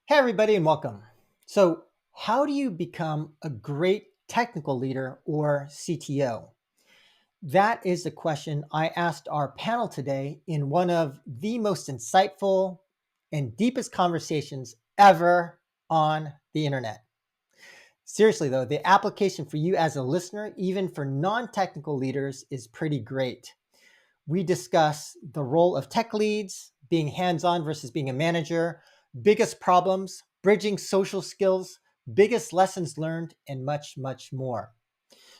Hey, everybody, and welcome. So, how do you become a great technical leader or CTO? That is the question I asked our panel today in one of the most insightful and deepest conversations ever on the internet. Seriously, though, the application for you as a listener, even for non technical leaders, is pretty great. We discuss the role of tech leads, being hands on versus being a manager, biggest problems, bridging social skills, biggest lessons learned, and much, much more.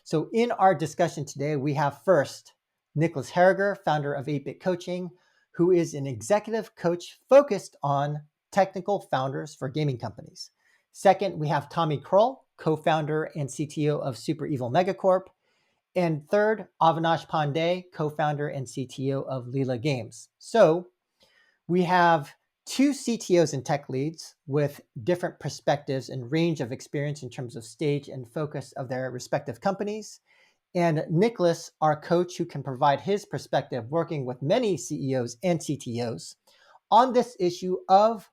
So, in our discussion today, we have first Niklas Herriger, founder of 8-Bit Coaching, who is an executive coach focused on technical founders for gaming companies. Second, we have Tommy Krul, co founder and CTO of Super Evil Megacorp. And third, Avinash Pandey, co-founder and CTO of LILA Games. So we have two CTOs and tech leads with different perspectives and range of experience in terms of stage and focus of their respective companies. And Niklas, our coach, who can provide his perspective working with many CEOs and CTOs on this issue of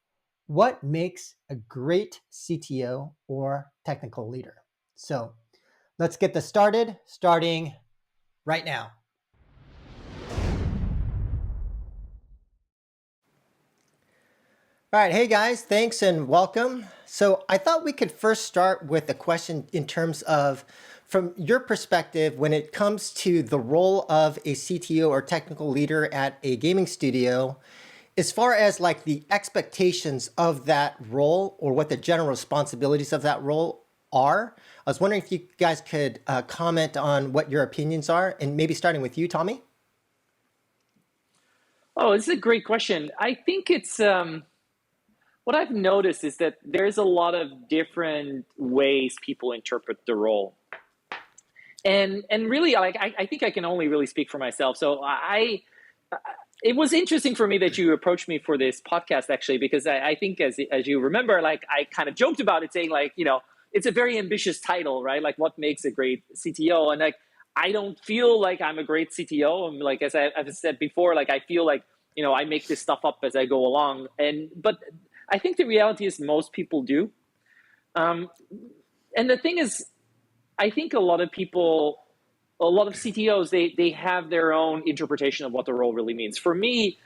what makes a great CTO or technical leader. So let's get this starting right now. All right. Hey, guys. Thanks and welcome. So I thought we could first start with a question in terms of, from your perspective, when it comes to the role of a CTO or technical leader at a gaming studio, as far as like the expectations of that role or what the general responsibilities of that role are. I was wondering if you guys could comment on what your opinions are, and maybe starting with you, Tommy. Oh, this is a great question. I think it's what I've noticed is that there's a lot of different ways people interpret the role. And really, like I think I can only really speak for myself. So it was interesting for me that you approached me for this podcast, actually, because I think as you remember, like I kind of joked about it, saying like, it's a very ambitious title, right? Like what makes a great CTO? And like, I don't feel like I'm a great CTO. I'm like, as I've said before, like I feel like, I make this stuff up as I go along. But I think the reality is most people do. And the thing is, I think a lot of CTOs, they have their own interpretation of what the role really means. For me,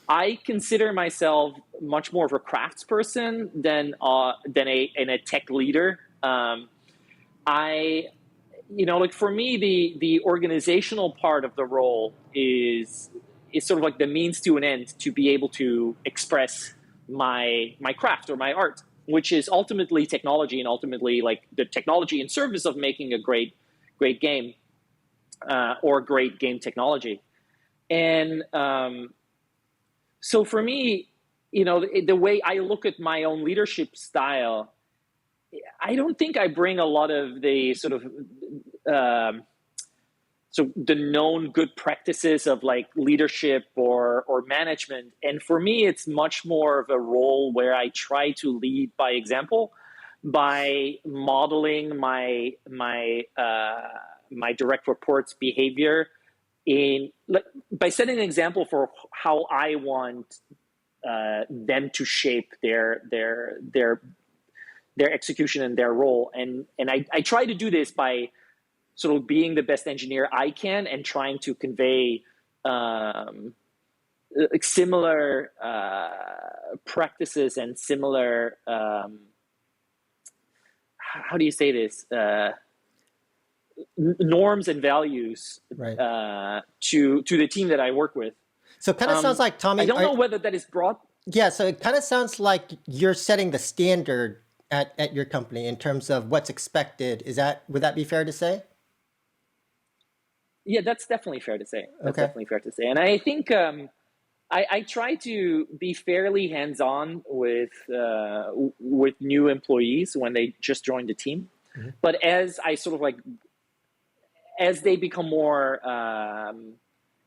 I consider myself much more of a craftsperson than a tech leader. Like for me, the organizational part of the role is sort of like the means to an end to be able to express my craft or my art, which is ultimately technology, and ultimately like the technology in service of making a great game or great game technology. And so for me, the way I look at my own leadership style, I don't think I bring a lot of the sort of so the known good practices of like leadership or management. And for me, it's much more of a role where I try to lead by example, by modeling my direct reports' behavior by setting an example for how I want them to shape their execution and their role. And I try to do this by sort of being the best engineer I can and trying to convey similar practices and similar, how do you say this? Norms and values, right, to the team that I work with. So it kind of sounds like, Tommy, I don't know whether that is broad. Yeah, so it kind of sounds like you're setting the standard at your company in terms of what's expected. Would that be fair to say? Yeah, that's definitely fair to say. Okay. And I think I try to be fairly hands-on with new employees when they just join the team. Mm-hmm. But as they become more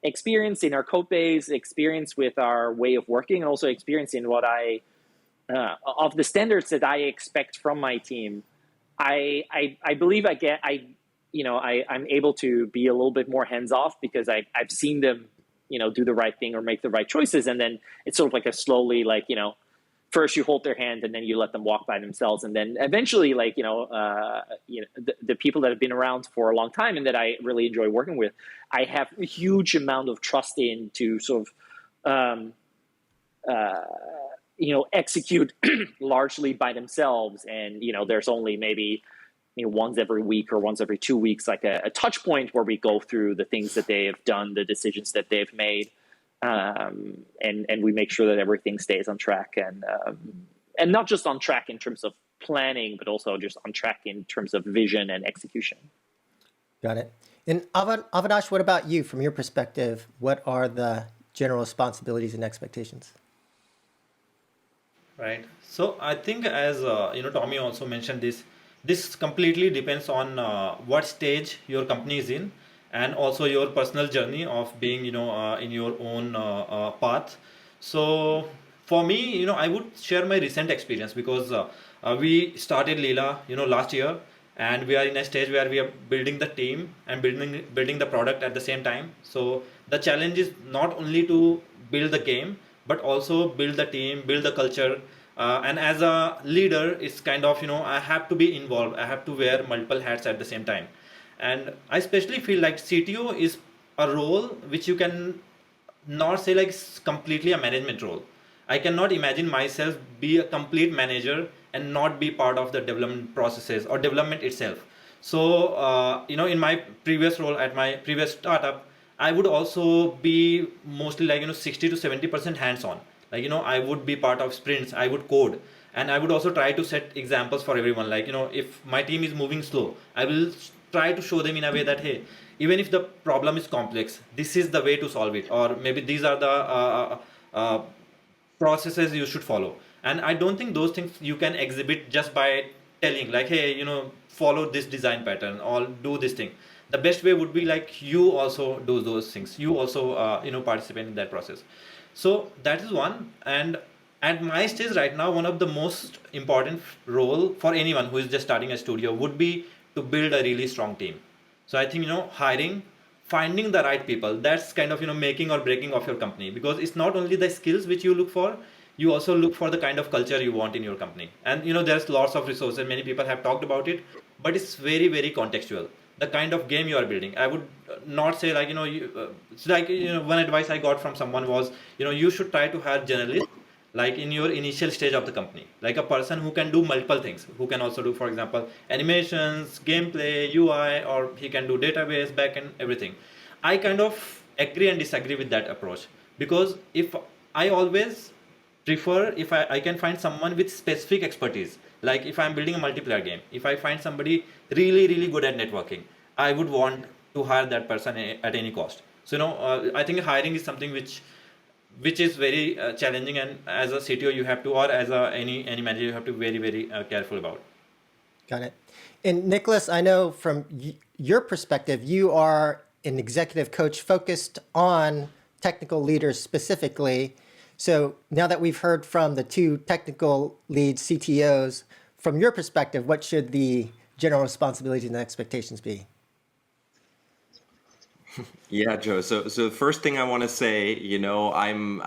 experienced in our code base, experienced with our way of working, and also experienced in what of the standards that I expect from my team, I believe I'm able to be a little bit more hands-off because I've seen them, do the right thing or make the right choices. And then it's sort of like a slowly, first you hold their hand and then you let them walk by themselves, and then eventually, like, the people that have been around for a long time and that I really enjoy working with, I have a huge amount of trust in to sort of execute largely by themselves. And there's only maybe once every week or once every 2 weeks, like a touch point where we go through the things that they have done, the decisions that they've made, and we make sure that everything stays on track, and not just on track in terms of planning, but also just on track in terms of vision and execution. Got it. And Avinash, what about you? From your perspective, what are the general responsibilities and expectations? Right. So I think, as Tommy also mentioned, this completely depends on what stage your company is in, and also your personal journey of being in your own path. So for me, I would share my recent experience, because we started LILA last year, and we are in a stage where we are building the team and building the product at the same time. So the challenge is not only to build the game, but also build the team, build the culture. And as a leader, it's kind of, I have to be involved. I have to wear multiple hats at the same time. And I especially feel like CTO is a role which you can not say like it's completely a management role. I cannot imagine myself be a complete manager and not be part of the development processes or development itself. So, in my previous role at my previous startup, I would also be mostly like, 60 to 70% hands-on. Like, I would be part of sprints, I would code, and I would also try to set examples for everyone. Like, if my team is moving slow, I will try to show them in a way that, hey, even if the problem is complex, this is the way to solve it, or maybe these are the processes you should follow. And I don't think those things you can exhibit just by telling like, hey, follow this design pattern or do this thing. The best way would be like you also do those things, you also participate in that process. So that is one. And at my stage right now, one of the most important role for anyone who is just starting a studio would be to build a really strong team. So I think, hiring, finding the right people, that's kind of, making or breaking of your company, because it's not only the skills which you look for, you also look for the kind of culture you want in your company. And, there's lots of resources, many people have talked about it, but it's very, very contextual. The kind of game you are building. I would not say like, it's like, one advice I got from someone was, you should try to hire journalists like in your initial stage of the company, like a person who can do multiple things, who can also do, for example, animations, gameplay, UI, or he can do database, backend, everything. I kind of agree and disagree with that approach, because if I always prefer if I can find someone with specific expertise, like if I'm building a multiplayer game, if I find somebody really, really good at networking, I would want to hire that person at any cost. So, I think hiring is something which is very challenging, and as a CTO you have to, or as any manager, you have to be very, very careful about. Got it. And Nicholas, I know from your perspective, you are an executive coach focused on technical leaders specifically. So now that we've heard from the two technical lead CTOs, from your perspective, what should the general responsibilities and expectations be? Yeah, Joe. So the first thing I want to say, I'm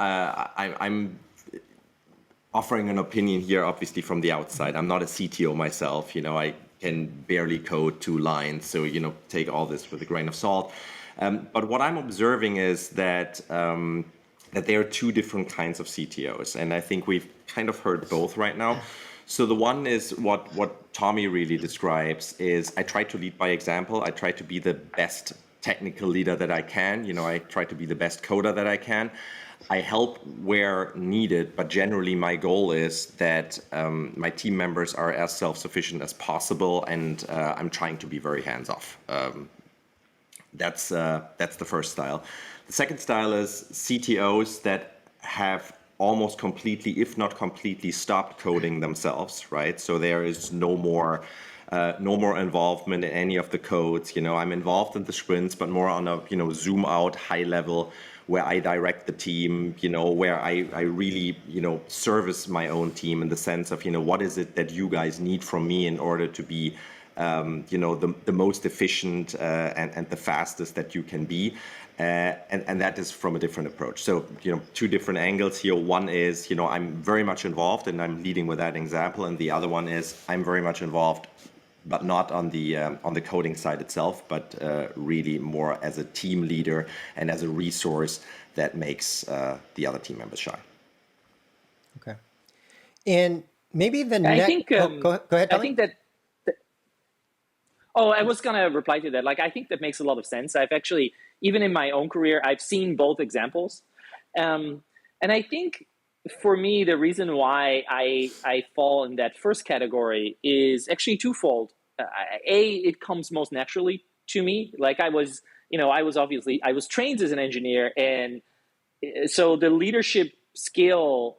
offering an opinion here, obviously from the outside. I'm not a CTO myself. I can barely code 2 lines, so take all this with a grain of salt. But what I'm observing is that there are 2 different kinds of CTOs, and I think we've kind of heard both right now. So the one is what Tommy really describes is, I try to lead by example. I try to be the best technical leader that I can. I try to be the best coder that I can. I help where needed, but generally my goal is that my team members are as self-sufficient as possible, and I'm trying to be very hands-off. That's the first style. The second style is CTOs that have almost completely, if not completely, stopped coding themselves, right? So there is no more involvement in any of the codes. I'm involved in the sprints, but more on a zoom out high level, where I direct the team, where I really service my own team in the sense of what is it that you guys need from me in order to be the most efficient and the fastest that you can be. And that is from a different approach. So, two different angles here. One is, I'm very much involved and I'm leading with that example. And the other one is I'm very much involved, but not on the coding side itself, but really more as a team leader and as a resource that makes the other team members shine. Okay. And maybe the I next. think, Go ahead, Tommy. I think that. Oh, I was gonna reply to that. Like, I think that makes a lot of sense. I've actually, even in my own career, I've seen both examples, and I think for me the reason why I fall in that first category is actually twofold. It comes most naturally to me. Like I was trained as an engineer, and so the leadership skill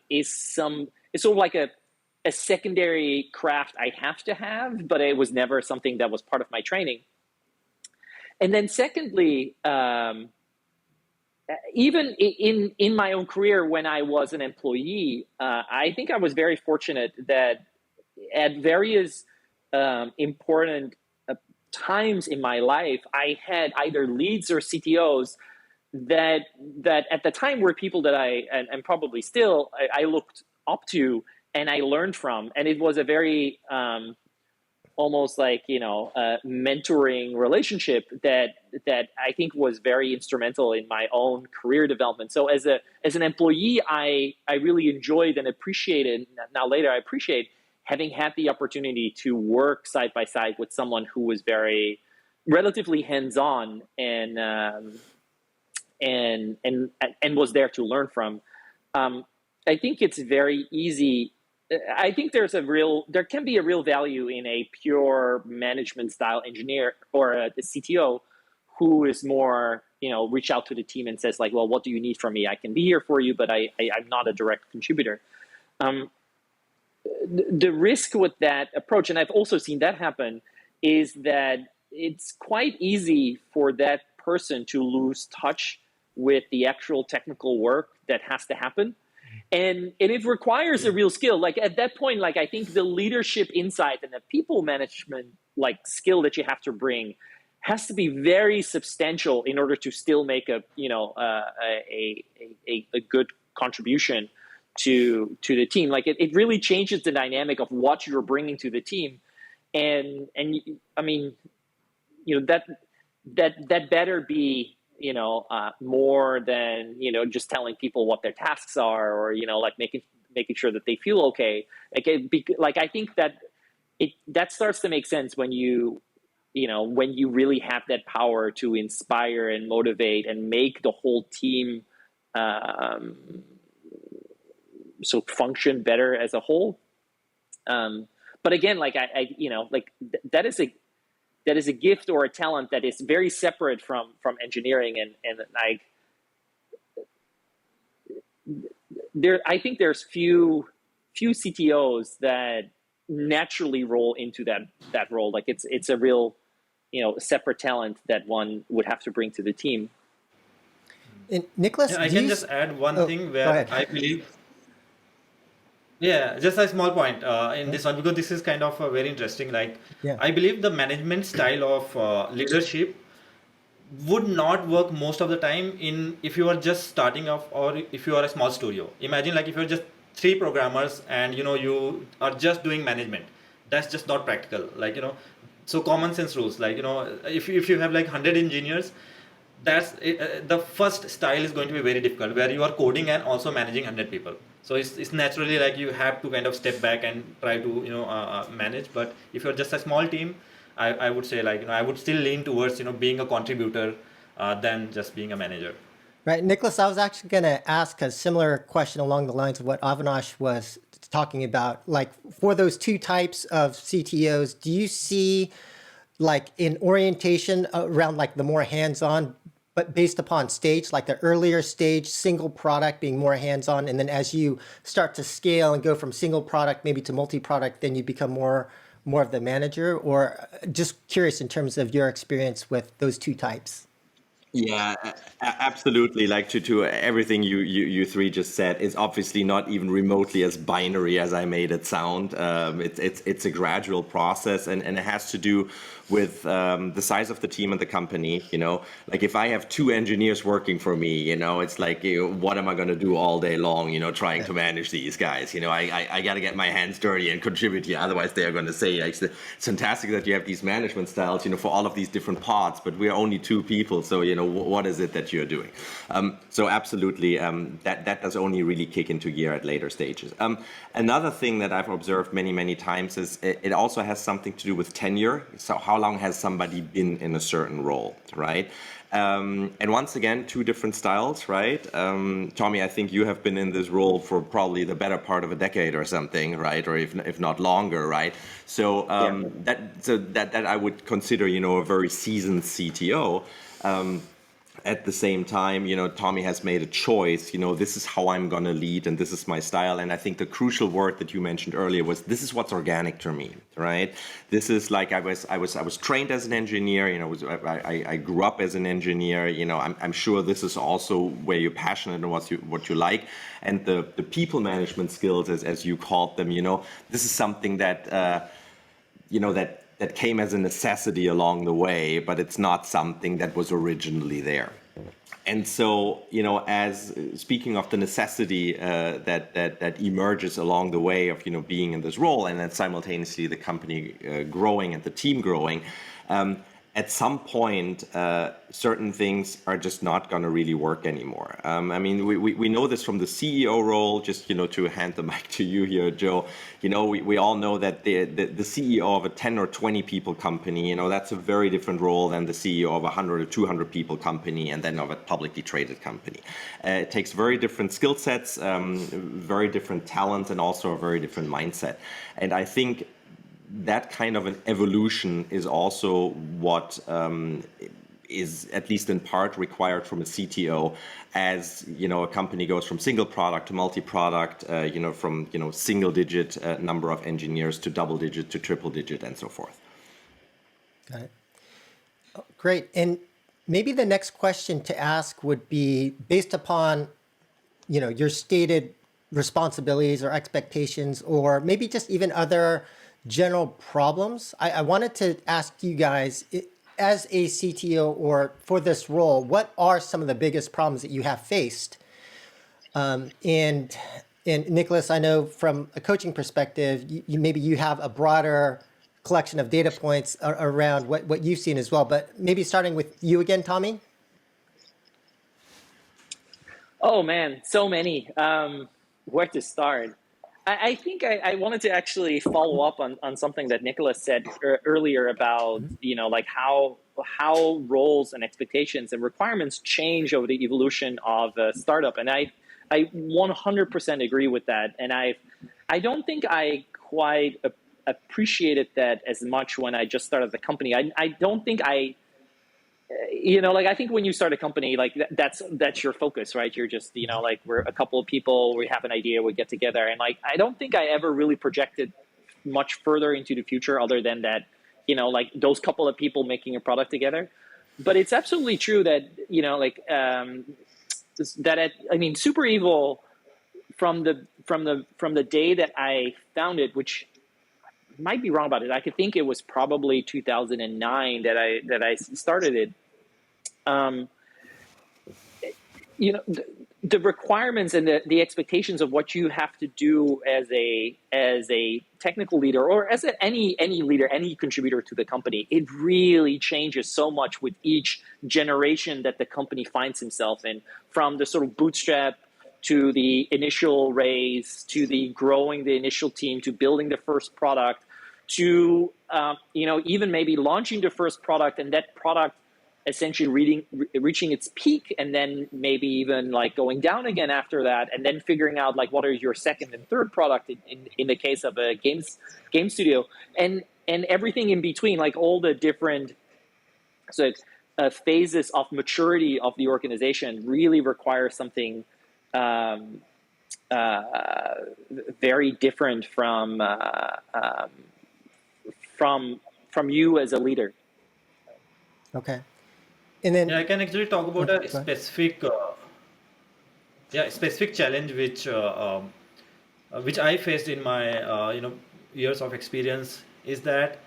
is sort of like a secondary craft I have to have, but it was never something that was part of my training. And then secondly, even in my own career when I was an employee, I think I was very fortunate that at various important times in my life, I had either leads or CTOs that at the time were people that and probably still I looked up to and I learned from, and it was a very almost like mentoring relationship that I think was very instrumental in my own career development. So as an employee, I really enjoyed and appreciated. Now later, I appreciate having had the opportunity to work side by side with someone who was very relatively hands-on and was there to learn from. I think it's very easy. I think there can be a real value in a pure management style engineer or a CTO who is more, reach out to the team and says like, well, what do you need from me? I can be here for you, but I'm not a direct contributor. The risk with that approach, and I've also seen that happen, is that it's quite easy for that person to lose touch with the actual technical work that has to happen. And it requires a real skill. Like at that point, like I think the leadership insight and the people management like skill that you have to bring has to be very substantial in order to still make a good contribution to the team. Like it really changes the dynamic of what you're bringing to the team. And I mean, that better be more than just telling people what their tasks are, or like making sure that they feel okay. Like I think that starts to make sense when you really have that power to inspire and motivate and make the whole team so function better as a whole. But again, like that is a gift or a talent that is very separate from engineering, and like I think there's few CTOs that naturally roll into that role. Like it's a real separate talent that one would have to bring to the team. And Niklas, I can just add one thing where I believe. Yeah, just a small point in this one, because this is kind of very interesting. Like, I believe the management style of leadership would not work most of the time if you are just starting off, or if you are a small studio. Imagine like if you're just 3 programmers and you are just doing management. That's just not practical. Like so common sense rules. Like if you have like 100 engineers, that's the first style is going to be very difficult, where you are coding and also managing 100 people. So it's naturally like you have to kind of step back and try to manage. But if you're just a small team, I would say like I would still lean towards being a contributor than just being a manager. Right, Niklas, I was actually going to ask a similar question along the lines of what Avinash was talking about. Like for those 2 types of CTOs, do you see like an orientation around like the more hands-on, but based upon stage, like the earlier stage, single product being more hands-on, and then as you start to scale and go from single product maybe to multi-product, then you become more of the manager? Or just curious in terms of your experience with those 2 types. Yeah, absolutely. Like to everything you three just said is obviously not even remotely as binary as I made it sound. It's a gradual process, and it has to do with the size of the team and the company. You know, like if I have two engineers working for me, you know, it's like, what am I going to do all day long? You know, trying to manage these guys. You know, I got to get my hands dirty and contribute here. Otherwise, they are going to say, like, it's fantastic that you have these management styles, you know, for all of these different parts, but we're only two people. So, you know, what is it that you're doing? So absolutely, that does only really kick into gear at later stages. Another thing that I've observed many times is it also has something to do with tenure. So how long has somebody been in a certain role, right? And once again, two different styles, right? Tommy, I think you have been in this role for probably the better part of a decade or something, right? Or if not longer, right? So Yeah. that I would consider, you know, a very seasoned CTO. At the same time, you know, Tommy has made a choice. You know, this is how I'm going to lead, and this is my style. And I think the crucial word that you mentioned earlier was, this is what's organic to me, right? This is like I was trained as an engineer. You know, I grew up as an engineer. You know, I'm sure this is also where you're passionate and what you like, and the people management skills, as you called them. You know, this is something that you know, that came as a necessity along the way, but it's not something that was originally there. And so, you know, as speaking of the necessity that emerges along the way of, you know, being in this role, and then simultaneously the company growing and the team growing, at some point, certain things are just not going to really work anymore. I mean, we know this from the CEO role. Just, you know, to hand the mic to you here, Joe. You know, we all know that the CEO of a 10 or 20 people company, you know, that's a very different role than the CEO of a 100 or 200 people company, and then of a publicly traded company. It takes very different skill sets, very different talents, and also a very different mindset. And I think that kind of an evolution is also what is, at least in part, required from a CTO, as, you know, a company goes from single product to multi-product, you know, from, you know, single-digit number of engineers to double-digit to triple-digit and so forth. Got it. Oh, great. And maybe the next question to ask would be, based upon, you know, your stated responsibilities or expectations, or maybe just even other general problems. I wanted to ask you guys, as a CTO or for this role, what are some of the biggest problems that you have faced? And Niklas, I know from a coaching perspective, maybe you have a broader collection of data points around what you've seen as well. But maybe starting with you again, Tommy. Oh man, so many. Where to start? I think I wanted to actually follow up on something that Nicholas said earlier about, you know, like how roles and expectations and requirements change over the evolution of a startup, and I 100% agree with that. And I don't think I quite appreciated that as much when I just started the company. I don't think I, you know, like I think when you start a company, like that's your focus, right? You're just, you know, like we're a couple of people, we have an idea, we get together, and like I don't think I ever really projected much further into the future other than that, you know, like those couple of people making a product together. But it's absolutely true that, you know, like I mean, Super Evil, from the day that I found it, which might be wrong about it, I could think it was probably 2009 that I started it. You know, the requirements and the expectations of what you have to do as a technical leader, or as any leader, any contributor to the company, it really changes so much with each generation that the company finds himself in, from the sort of bootstrap to the initial raise, to the growing the initial team, to building the first product, to you know, even maybe launching the first product, and that product essentially reaching its peak, and then maybe even like going down again after that, and then figuring out like what are your second and third product in the case of a game studio, and everything in between, like all the different phases of maturity of the organization really require something very different from you as a leader. Okay. And then, Yeah, I can actually talk about oh, a go ahead. specific, specific challenge which I faced in my years of experience is that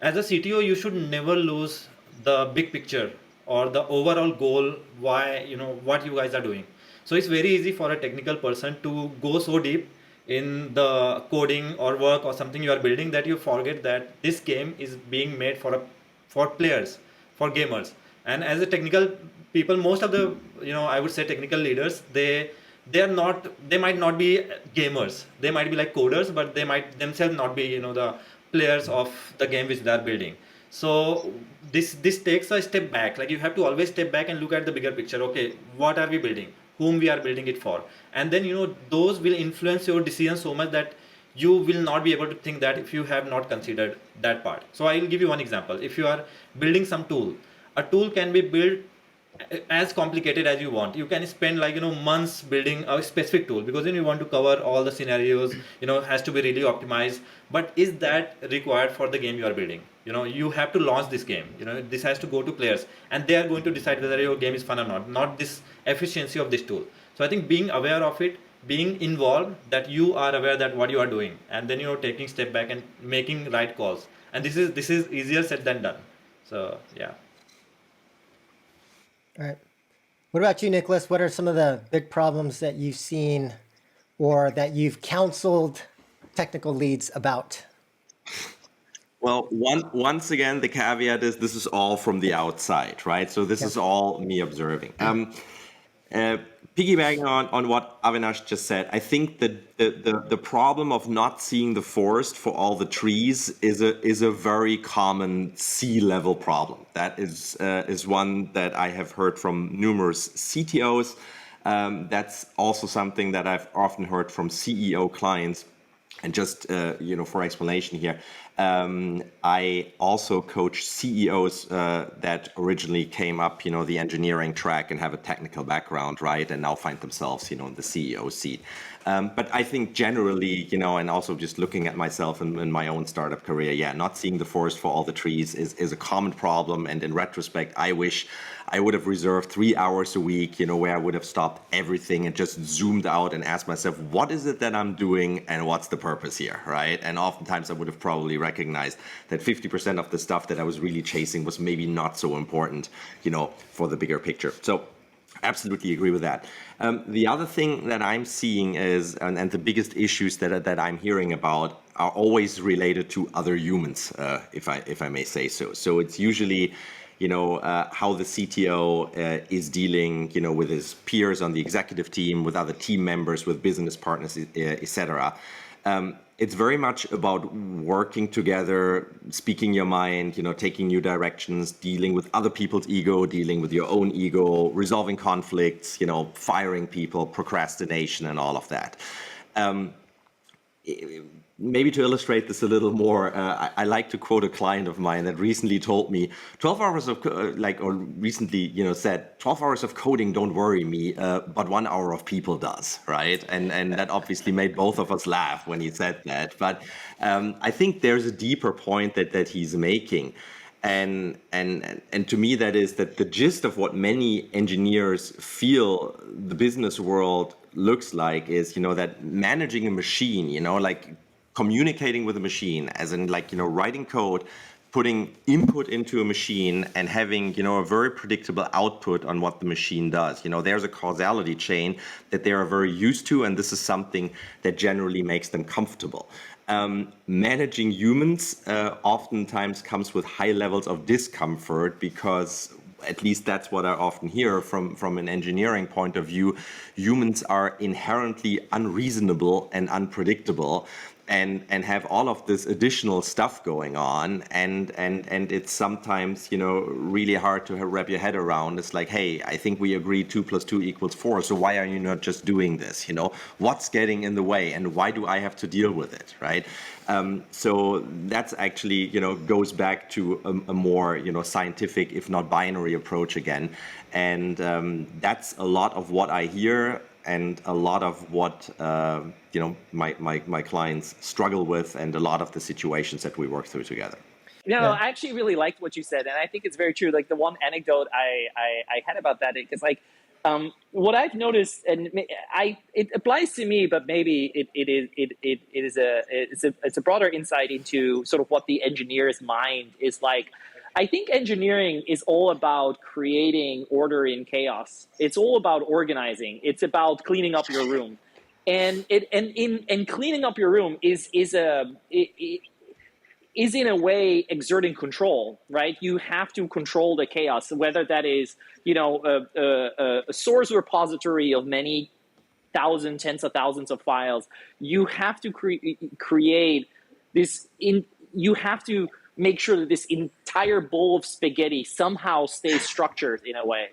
as a CTO you should never lose the big picture or the overall goal why what you guys are doing. So it's very easy for a technical person to go so deep in the coding or work or something you are building that you forget that this game is being made for players, for gamers. And as a technical people, most of the I would say technical leaders, they're not, they might not be gamers, they might be like coders, but they might themselves not be the players of the game which they are building. So this takes a step back, like you have to always step back and look at the bigger picture. Okay, what are we building, whom we are building it for? And then those will influence your decision so much that you will not be able to think that if you have not considered that part. So I will give you one example. If you are building some tool, a tool can be built as complicated as you want. You can spend like months building a specific tool because then you want to cover all the scenarios, has to be really optimized. But is that required for the game you are building? You have to launch this game, this has to go to players and they are going to decide whether your game is fun or not this efficiency of this tool. So I think being aware of it, being involved, that you are aware that what you are doing, and then taking step back and making right calls, and this is easier said than done. So yeah. All right. What about you, Nicholas? What are some of the big problems that you've seen or that you've counseled technical leads about? Well, once again, the caveat is this is all from the outside, right? So this Yeah. is all me observing. Uh, Piggybacking on what Avinash just said, I think that the problem of not seeing the forest for all the trees is a very common sea-level problem. That is one that I have heard from numerous CTOs. That's also something that I've often heard from CEO clients. And just for explanation here, I also coach CEOs that originally came up, the engineering track and have a technical background, right, and now find themselves, in the CEO seat. But I think generally, and also just looking at myself in my own startup career, not seeing the forest for all the trees is a common problem. And in retrospect, I wish I would have reserved 3 hours a week, where I would have stopped everything and just zoomed out and asked myself, what is it that I'm doing and what's the purpose here, right? And oftentimes I would have probably recognized that 50% of the stuff that I was really chasing was maybe not so important, for the bigger picture. So absolutely agree with that. The other thing that I'm seeing is, and the biggest issues that I'm hearing about are always related to other humans, if I may say so. So it's usually, how the CTO is dealing, with his peers on the executive team, with other team members, with business partners, etc. It's very much about working together, speaking your mind, taking new directions, dealing with other people's ego, dealing with your own ego, resolving conflicts, firing people, procrastination, and all of that. Maybe to illustrate this a little more, I like to quote a client of mine that recently told me 12 hours of, said 12 hours of coding don't worry me, but 1 hour of people does, right? And that obviously made both of us laugh when he said that. But I think there's a deeper point that he's making. And to me, that is that the gist of what many engineers feel the business world looks like is, that managing a machine, like communicating with a machine, as in writing code, putting input into a machine and having, a very predictable output on what the machine does. There's a causality chain that they are very used to, and this is something that generally makes them comfortable. Managing humans oftentimes comes with high levels of discomfort because, at least that's what I often hear from an engineering point of view, humans are inherently unreasonable and unpredictable. And have all of this additional stuff going on, and it's sometimes really hard to wrap your head around. It's like, hey, I think we agree 2 + 2 = 4, so why are you not just doing this? What's getting in the way, and why do I have to deal with it, right? So that's actually goes back to a more scientific, if not binary, approach again, and that's a lot of what I hear. And a lot of what my clients struggle with, and a lot of the situations that we work through together. No, Yeah. I actually really liked what you said, and I think it's very true. Like the one anecdote I had about that is like what I've noticed, and it applies to me, but maybe it's a broader insight into sort of what the engineer's mind is like. I think engineering is all about creating order in chaos. It's all about organizing. It's about cleaning up your room, and cleaning up your room is in a way exerting control, right? You have to control the chaos, whether that is, a source repository of many tens of thousands of files. You have to create this you have to make sure that this entire bowl of spaghetti somehow stays structured in a way.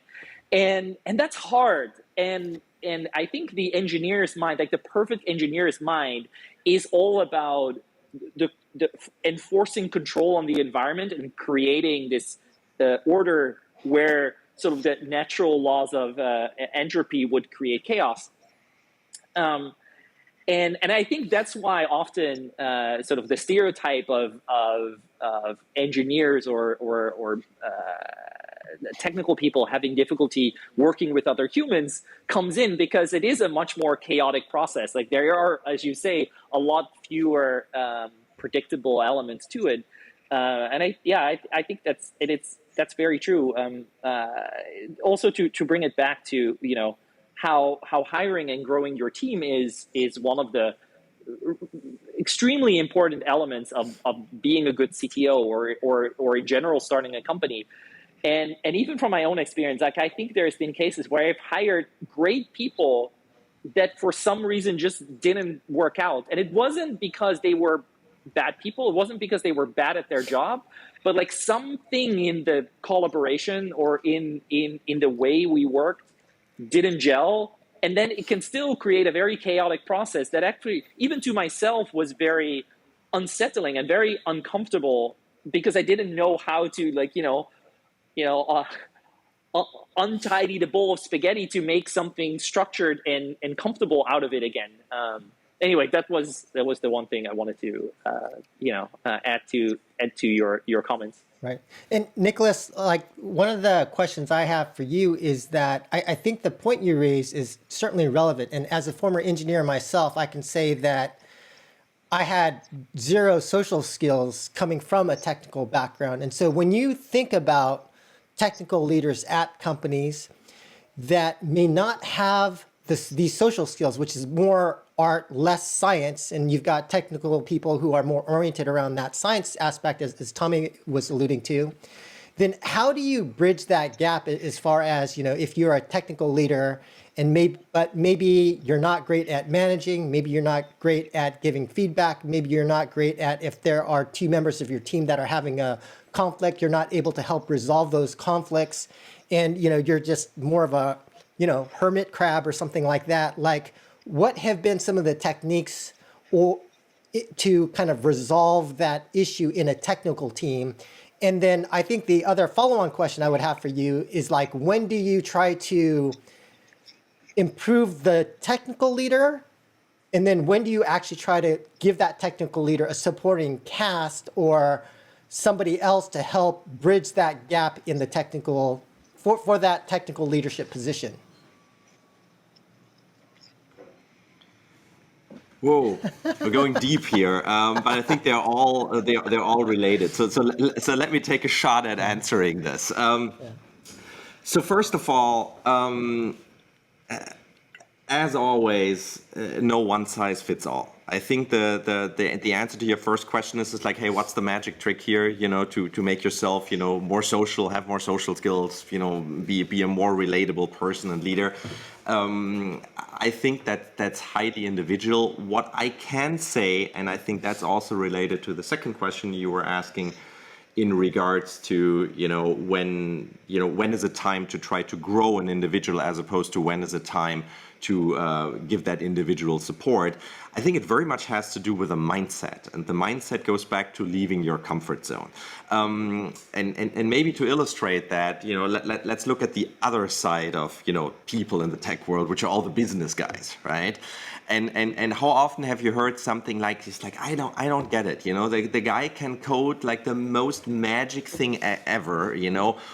And that's hard. And I think the engineer's mind, like the perfect engineer's mind, is all about the enforcing control on the environment and creating this order where sort of the natural laws of entropy would create chaos. And I think that's why often sort of the stereotype of engineers or technical people having difficulty working with other humans comes in, because it is a much more chaotic process. Like there are, as you say, a lot fewer predictable elements to it, and I think that's very true. Also, to bring it back to how hiring and growing your team is one of the extremely important elements of being a good CTO or in general starting a company. And even from my own experience, like I think there's been cases where I've hired great people that for some reason just didn't work out. And it wasn't because they were bad people. It wasn't because they were bad at their job, but like something in the collaboration or in the way we worked didn't gel. And then it can still create a very chaotic process that actually, even to myself, was very unsettling and very uncomfortable, because I didn't know how to untidy the bowl of spaghetti to make something structured and comfortable out of it again. Anyway, that was the one thing I wanted to add to your comments. Right. And Nicholas, like one of the questions I have for you is that I think the point you raise is certainly relevant. And as a former engineer myself, I can say that I had zero social skills coming from a technical background. And so when you think about technical leaders at companies that may not have these social skills, which is more art, less science, and you've got technical people who are more oriented around that science aspect, as Tommy was alluding to, then how do you bridge that gap as far as, if you're a technical leader and maybe you're not great at managing, maybe you're not great at giving feedback, maybe you're not great at, if there are two members of your team that are having a conflict, you're not able to help resolve those conflicts, and you're just more of a hermit crab or something like that. Like, what have been some of the techniques to kind of resolve that issue in a technical team? And then I think the other follow-on question I would have for you is, like, when do you try to improve the technical leader? And then when do you actually try to give that technical leader a supporting cast or somebody else to help bridge that gap in the technical, for that technical leadership position? Whoa, we're going deep here, but I think they're all related. So let me take a shot at answering this. So first of all, as always, no one size fits all. I think the answer to your first question is like, hey, what's the magic trick here? To make yourself more social, have more social skills, be a more relatable person and leader. I think that's highly individual. What I can say, and I think that's also related to the second question you were asking, in regards to when is it time to try to grow an individual as opposed to when is it time to give that individual support. I think it very much has to do with a mindset, and the mindset goes back to leaving your comfort zone. And maybe to illustrate that, let's look at the other side of people in the tech world, which are all the business guys, right? And how often have you heard something like this? Like, I don't get it. The guy can code like the most magic thing ever.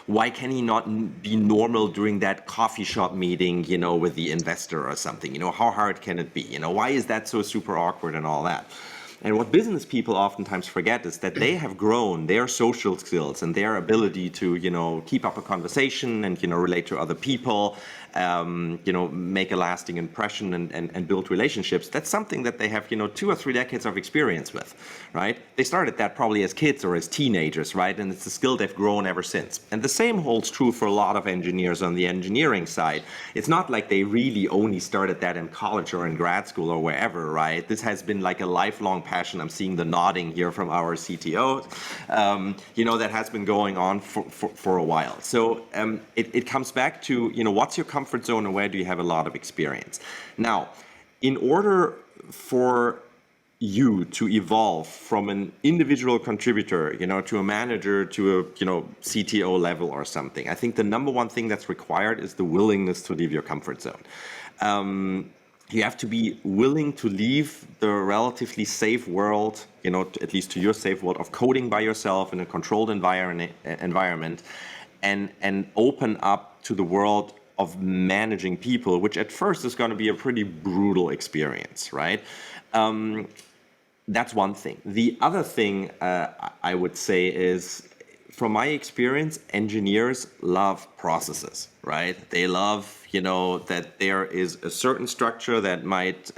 Why can he not be normal during that coffee shop meeting? With the investor or something. How hard can it be? Why is that so super awkward and all that? And what business people oftentimes forget is that they have grown their social skills and their ability to, keep up a conversation and, relate to other people, make a lasting impression and build relationships. That's something that they have, 2 or 3 decades of experience with, right? They started that probably as kids or as teenagers, right? And it's a skill they've grown ever since. And the same holds true for a lot of engineers on the engineering side. It's not like they really only started that in college or in grad school or wherever, right? This has been like a lifelong passion. I'm seeing the nodding here from our CTO, that has been going on for a while. So it comes back to, what's your comfort zone and where do you have a lot of experience? Now, in order for you to evolve from an individual contributor, to a manager, to a, CTO level or something, I think the number one thing that's required is the willingness to leave your comfort zone. You have to be willing to leave the relatively safe world, at least to your safe world of coding by yourself in a controlled environment and open up to the world of managing people, which at first is going to be a pretty brutal experience, right? That's one thing. The other thing I would say is, from my experience, engineers love processes, right? They love, that there is a certain structure that might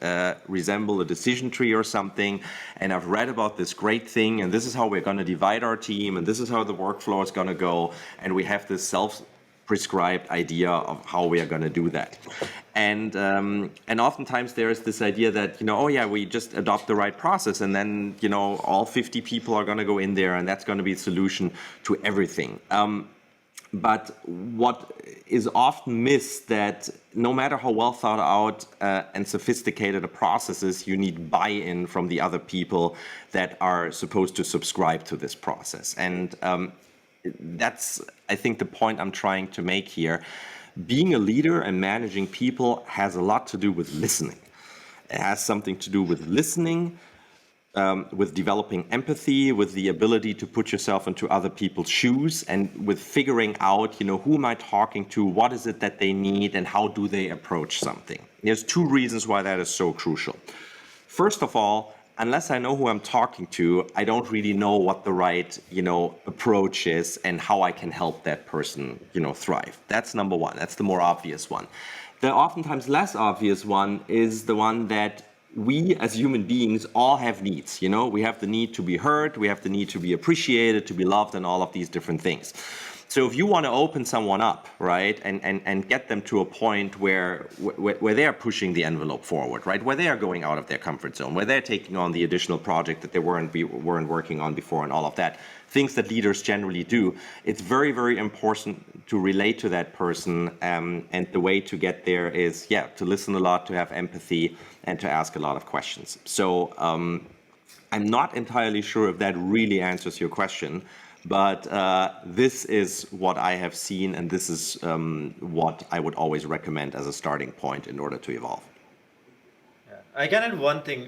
resemble a decision tree or something. And I've read about this great thing, and this is how we're going to divide our team, and this is how the workflow is going to go. And we have this self-prescribed idea of how we are going to do that. And oftentimes there is this idea that, we just adopt the right process, and then, all 50 people are going to go in there, and that's going to be the solution to everything. But what is often missed, that no matter how well thought out and sophisticated a process is, you need buy-in from the other people that are supposed to subscribe to this process. And that's, I think, the point I'm trying to make here. Being a leader and managing people has a lot to do with listening. It has something to do with listening, with developing empathy, with the ability to put yourself into other people's shoes, and with figuring out, who am I talking to, what is it that they need, and how do they approach something. There's 2 reasons why that is so crucial. First of all, unless I know who I'm talking to, I don't really know what the right, approach is and how I can help that person, thrive. That's number one. That's the more obvious one. The oftentimes less obvious one is the one that we as human beings all have needs. We have the need to be heard, we have the need to be appreciated, to be loved, and all of these different things. So if you want to open someone up, right, and get them to a point where they're pushing the envelope forward, right, where they are going out of their comfort zone, where they're taking on the additional project that they weren't working on before, and all of that, things that leaders generally do, it's very, very important to relate to that person, and the way to get there is, to listen a lot, to have empathy, and to ask a lot of questions. So I'm not entirely sure if that really answers your question, but this is what I have seen, and this is what I would always recommend as a starting point in order to evolve. I can add one thing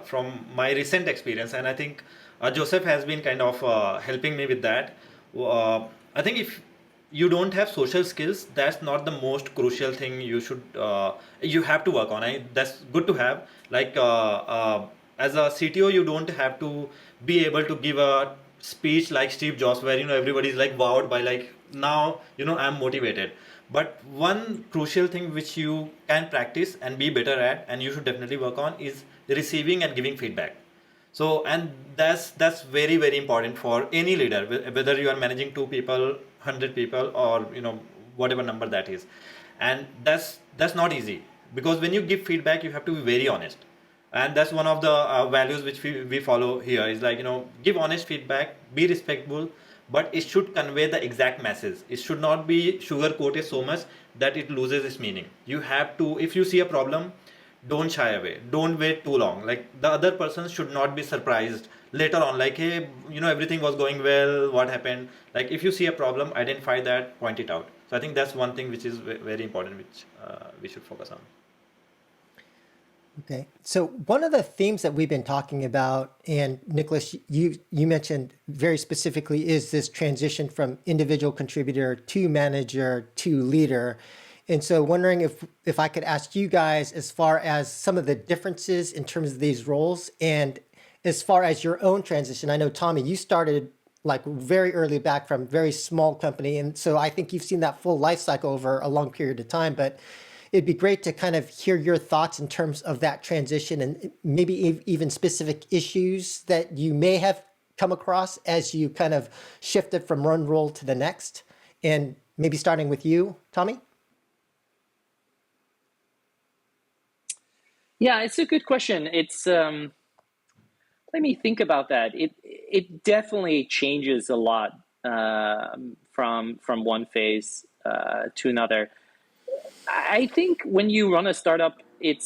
from my recent experience, and I think Joseph has been kind of helping me with that. I think if you don't have social skills, that's not the most crucial thing you have to work on. That's good to have. Like as a CTO, you don't have to be able to give a speech like Steve Jobs, where everybody's like wowed by like, now I'm motivated. But one crucial thing which you can practice and be better at, and you should definitely work on, is receiving and giving feedback. So, and that's very, very important for any leader, whether you are managing 2 people, 100 people, or whatever number that is. And that's not easy, because when you give feedback, you have to be very honest. And that's one of the values which we follow here, is like, give honest feedback, be respectful, but it should convey the exact message. It should not be sugar coated so much that it loses its meaning. You have to, if you see a problem, don't shy away, don't wait too long. Like the other person should not be surprised later on, like, hey, everything was going well, what happened? Like if you see a problem, identify that, point it out. So I think that's one thing which is very important, which we should focus on. Okay, so one of the themes that we've been talking about, and Niklas, you mentioned very specifically, is this transition from individual contributor to manager to leader. And so wondering if I could ask you guys, as far as some of the differences in terms of these roles, and as far as your own transition. I know, Tommy, you started like very early back from very small company. And so I think you've seen that full life cycle over a long period of time, but it'd be great to kind of hear your thoughts in terms of that transition, and maybe even specific issues that you may have come across as you kind of shifted from one role to the next. And maybe starting with you, Tommy? Yeah, it's a good question. It's let me think about that. It definitely changes a lot from one phase to another. I think when you run a startup, it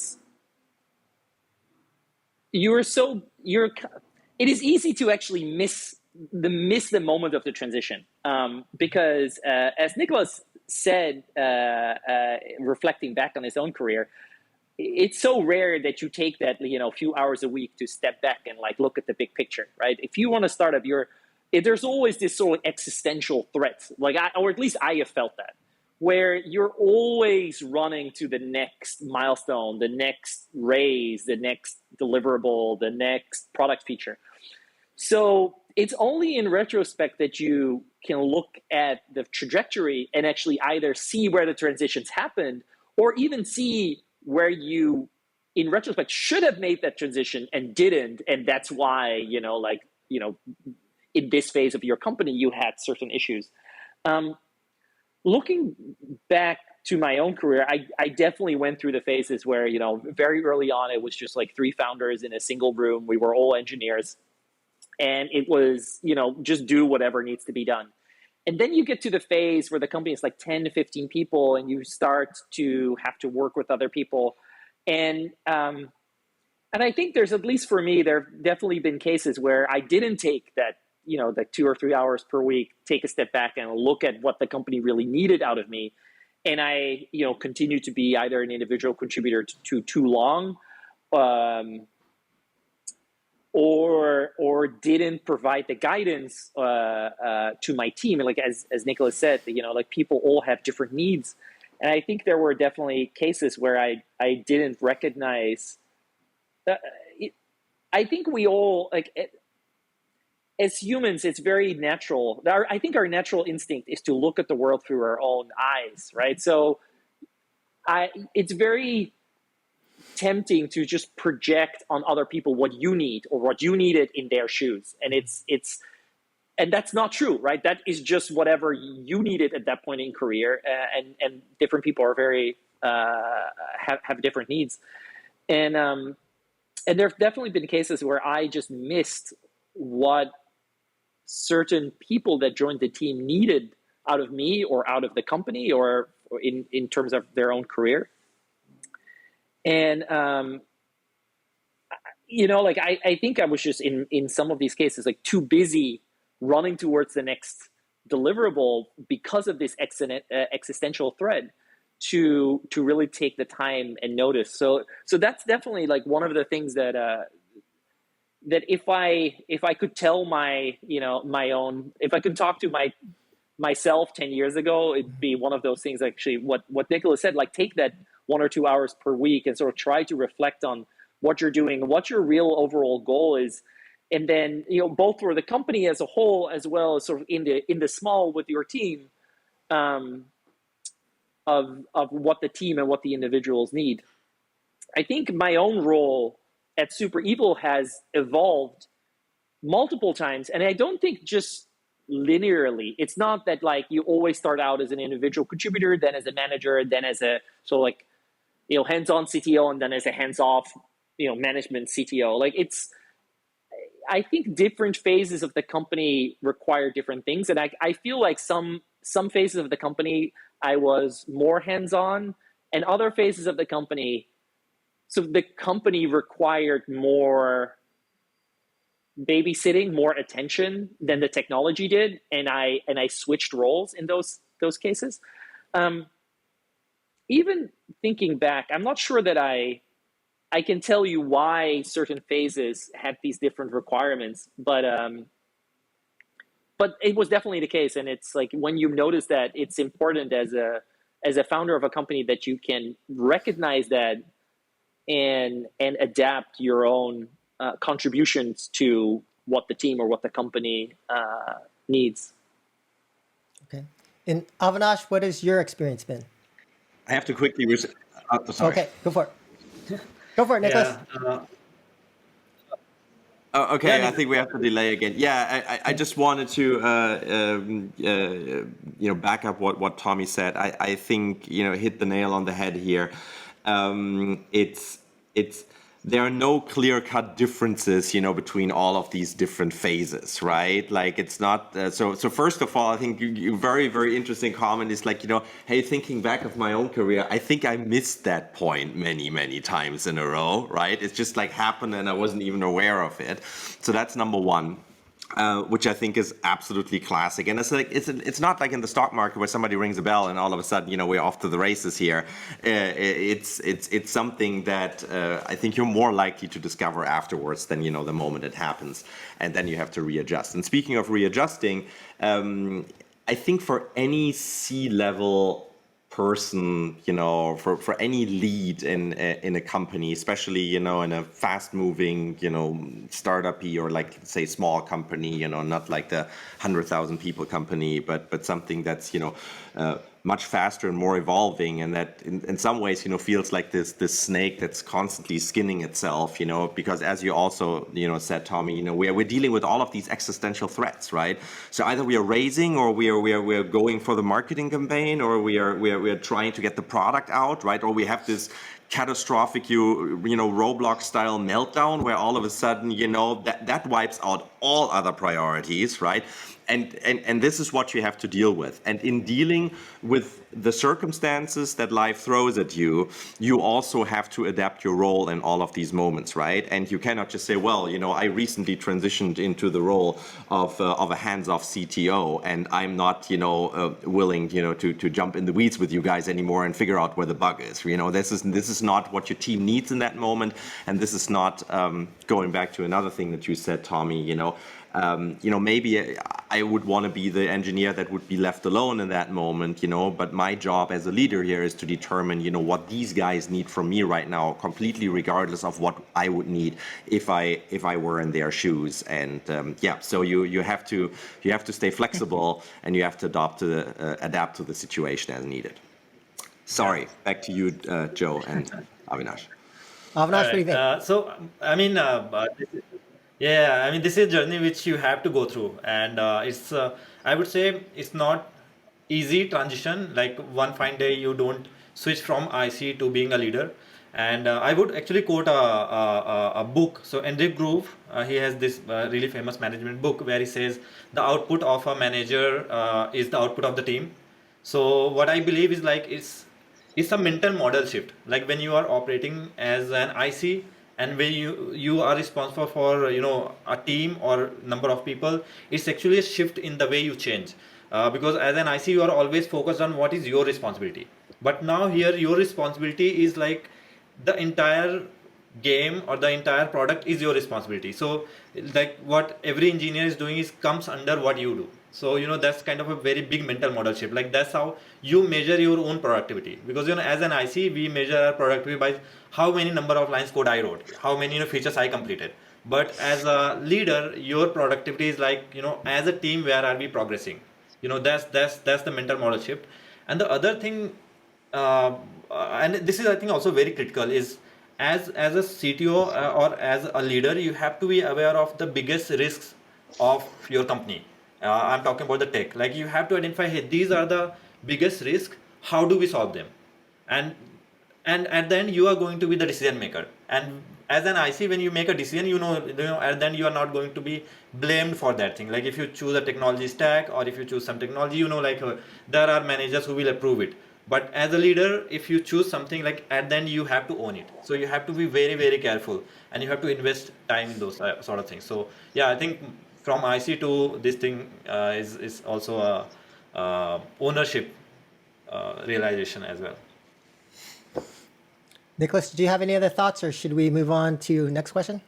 is easy to actually miss the moment of the transition, because as Niklas said, reflecting back on his own career, it's so rare that you take that few hours a week to step back and like look at the big picture, right? If you want to start up, there's always this sort of existential threat, or at least I have felt that, where you're always running to the next milestone, the next raise, the next deliverable, the next product feature. So it's only in retrospect that you can look at the trajectory and actually either see where the transitions happened, or even see where you, in retrospect, should have made that transition and didn't. And that's why, in this phase of your company, you had certain issues. Looking back to my own career, I definitely went through the phases where, very early on, it was just like 3 founders in a single room. We were all engineers. And it was, just do whatever needs to be done. And then you get to the phase where the company is like 10 to 15 people, and you start to have to work with other people. And I think there's, at least for me, there have definitely been cases where I didn't take that, the 2 or 3 hours per week, take a step back and look at what the company really needed out of me. And I, continue to be either an individual contributor too long, or didn't provide the guidance to my team. And like as Niklas said, people all have different needs. And I think there were definitely cases where I didn't recognize. I think we all, as humans, it's very natural. I think our natural instinct is to look at the world through our own eyes, right? So it's very tempting to just project on other people what you need or what you needed in their shoes. And and that's not true, right? That is just whatever you needed at that point in career. And different people are very, have different needs. And there have definitely been cases where I just missed what certain people that joined the team needed out of me or out of the company, or in terms of their own career. And, I think I was just in some of these cases, like too busy running towards the next deliverable because of this existential threat to really take the time and notice. So that's definitely like one of the things that if I could tell if I could talk to myself 10 years ago, it'd be one of those things, actually, what Niklas said, like take that 1 or 2 hours per week and sort of try to reflect on what you're doing, what your real overall goal is. And then, both for the company as a whole, as well as sort of in the small with your team, of what the team and what the individuals need. I think my own role at Super Evil has evolved multiple times. And I don't think just linearly. It's not that like you always start out as an individual contributor, then as a manager, then as a hands-on CTO, and then as a hands-off management CTO. Like I think different phases of the company require different things, and I feel like some phases of the company I was more hands-on, and other phases of the company, so the company required more babysitting, more attention than the technology did, and I switched roles in those cases. Even thinking back, I'm not sure that I can tell you why certain phases had these different requirements, but it was definitely the case. And it's like when you notice that, it's important as a founder of a company that you can recognize that and adapt your own contributions to what the team or what the company needs. Okay. And Avinash, what has your experience been? I have to quickly. Sorry. Okay, go for it. Go for it, Niklas. Yeah. Oh, okay, Yeah, I think we have to delay again. Yeah, I just wanted to back up what Tommy said. I think hit the nail on the head here. It's there are no clear-cut differences between all of these different phases, right? Like it's not so first of all, I think you very, very interesting comment is like, hey, thinking back of my own career, I think I missed that point many times in a row, right? It's just like happened and I wasn't even aware of it. So that's number one. Which I think is absolutely classic, and it's not like in the stock market where somebody rings a bell and all of a sudden we're off to the races here. It's something that I think you're more likely to discover afterwards than the moment it happens, and then you have to readjust. And speaking of readjusting, I think for any C-level person, for any lead in a company, especially in a fast-moving, startup-y or like say small company, not like the 100,000 people company, but something that's much faster and more evolving, and that in some ways feels like this snake that's constantly skinning itself, because as you also said, Tommy, we're dealing with all of these existential threats, right? So either we are raising, or we are going for the marketing campaign, or we are trying to get the product out, right? Or we have this catastrophic Roblox style meltdown where all of a sudden that wipes out all other priorities, right? And this is what you have to deal with. And in dealing with the circumstances that life throws at you, you also have to adapt your role in all of these moments, right? And you cannot just say, well, I recently transitioned into the role of a hands-off CTO, and I'm not, willing, to jump in the weeds with you guys anymore and figure out where the bug is. This is not what your team needs in that moment, and this is not going back to another thing that you said, Tommy. Maybe I would want to be the engineer that would be left alone in that moment, but my job as a leader here is to determine, what these guys need from me right now, completely regardless of what I would need if I were in their shoes. And so you have to stay flexible, and you have to adapt to the situation as needed. Sorry, back to you, Joe and Avinash. Avinash, what do you think? So, I mean, yeah, I mean, this is a journey which you have to go through, and I would say it's not easy transition. Like one fine day, you don't switch from IC to being a leader. And I would actually quote a book. So Andrew Groove, he has this really famous management book where he says the output of a manager is the output of the team. So what I believe is like it's a mental model shift. Like when you are operating as an IC, and when you are responsible for a team or number of people, it's actually a shift in the way you change, because as an IC you are always focused on what is your responsibility, but now here your responsibility is like the entire game or the entire product is your responsibility. So like what every engineer is doing is comes under what you do. So that's kind of a very big mental model shift. Like that's how you measure your own productivity, because as an IC we measure our productivity by how many number of lines code I wrote, how many features I completed. But as a leader, your productivity is like as a team, where are we progressing? That's the mental model shift. And the other thing, and this is I think also very critical, is as a CTO or as a leader, you have to be aware of the biggest risks of your company. I'm talking about the tech. Like you have to identify, hey, these are the biggest risks. How do we solve them? And at the end, you are going to be the decision maker. And as an IC, when you make a decision, and then you are not going to be blamed for that thing. Like if you choose a technology stack, or if you choose some technology, there are managers who will approve it. But as a leader, if you choose something, like at the end you have to own it. So you have to be very, very careful, and you have to invest time in those sort of things. So yeah, I think from IC to this thing is also a ownership realization as well. Nicholas, do you have any other thoughts, or should we move on to next question?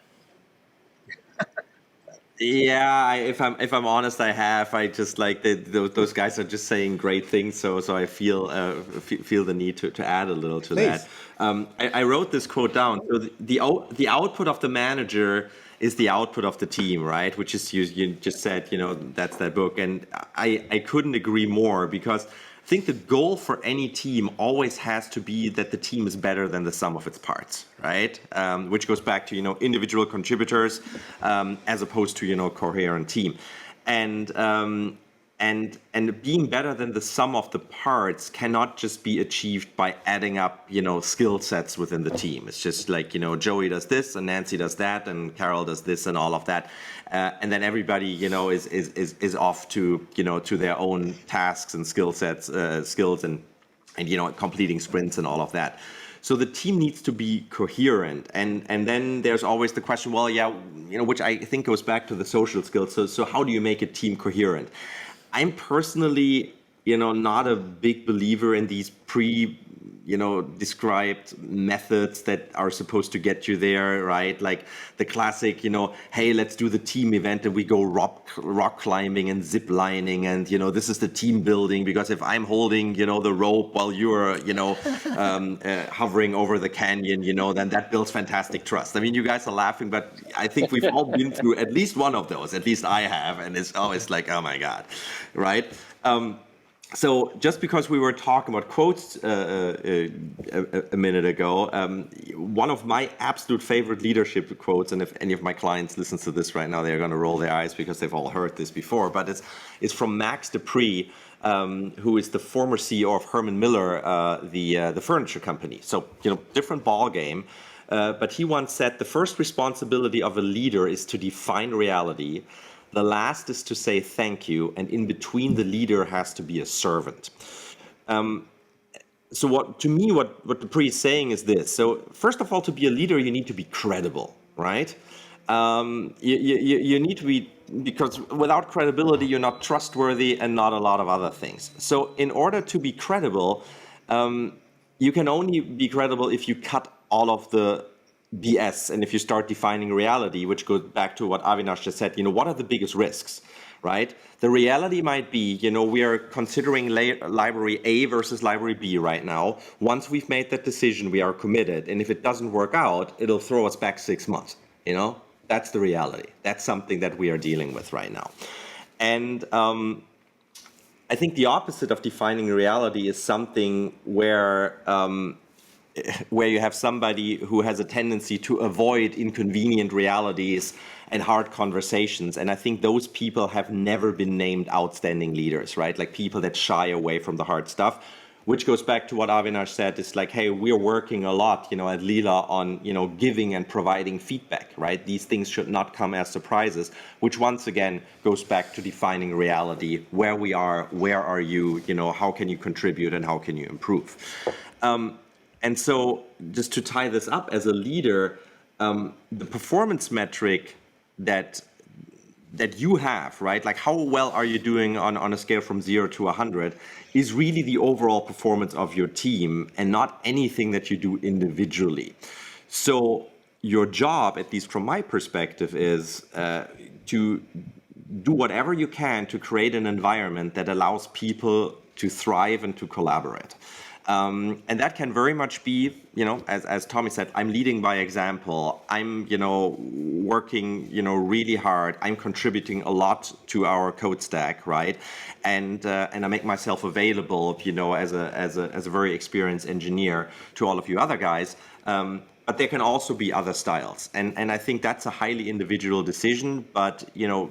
Yeah, if I'm honest, I just like those guys are just saying great things, so I feel the need to add a little to Please. that. I wrote this quote down. So the output of the manager is the output of the team, right? Which is you just said, that's that book, and I couldn't agree more, because I think the goal for any team always has to be that the team is better than the sum of its parts, right? Which goes back to individual contributors as opposed to coherent team, and being better than the sum of the parts cannot just be achieved by adding up skill sets within the team. It's just like Joey does this and Nancy does that and Carol does this and all of that, and then everybody is off to to their own tasks and skills and completing sprints and all of that. So the team needs to be coherent, and then there's always the question, well, yeah, which I think goes back to the social skills. So how do you make a team coherent? I'm personally, not a big believer in these described methods that are supposed to get you there, right? Like the classic, hey, let's do the team event and we go rock climbing and zip lining, and this is the team building, because if I'm holding the rope while you're hovering over the canyon, then that builds fantastic trust. I mean, you guys are laughing, but I think we've all been through at least one of those. At least I have, and it's always like, oh my god, right? So just because we were talking about quotes a minute ago, one of my absolute favorite leadership quotes, and if any of my clients listen to this right now, they're going to roll their eyes because they've all heard this before, but it's from Max Dupree, who is the former CEO of Herman Miller, the furniture company. So, different ball game. But he once said, the first responsibility of a leader is to define reality. The last is to say thank you, and in between the leader has to be a servant. So what Dupree is saying is this. So first of all, to be a leader, you need to be credible, right? You need to be, because without credibility, you're not trustworthy and not a lot of other things. So in order to be credible, you can only be credible if you cut all of the BS, and if you start defining reality, which goes back to what Avinash just said, what are the biggest risks, right? The reality might be, we are considering library A versus library B right now. Once we've made that decision, we are committed, and if it doesn't work out, it'll throw us back 6 months, That's the reality. That's something that we are dealing with right now. And I think the opposite of defining reality is something where you have somebody who has a tendency to avoid inconvenient realities and hard conversations. And I think those people have never been named outstanding leaders, right? Like people that shy away from the hard stuff, which goes back to what Avinash said. It's like, hey, we're working a lot, at LILA on, giving and providing feedback, right? These things should not come as surprises, which once again goes back to defining reality, where we are, where are you, how can you contribute and how can you improve? And so just to tie this up, as a leader, the performance metric that you have, right? Like how well are you doing on a scale from 0 to 100 is really the overall performance of your team and not anything that you do individually. So your job, at least from my perspective, is to do whatever you can to create an environment that allows people to thrive and to collaborate. And that can very much be, as Tommy said, I'm leading by example. I'm, working, really hard. I'm contributing a lot to our code stack, right? And I make myself available, as a very experienced engineer to all of you other guys. but there can also be other styles. And I think that's a highly individual decision. But,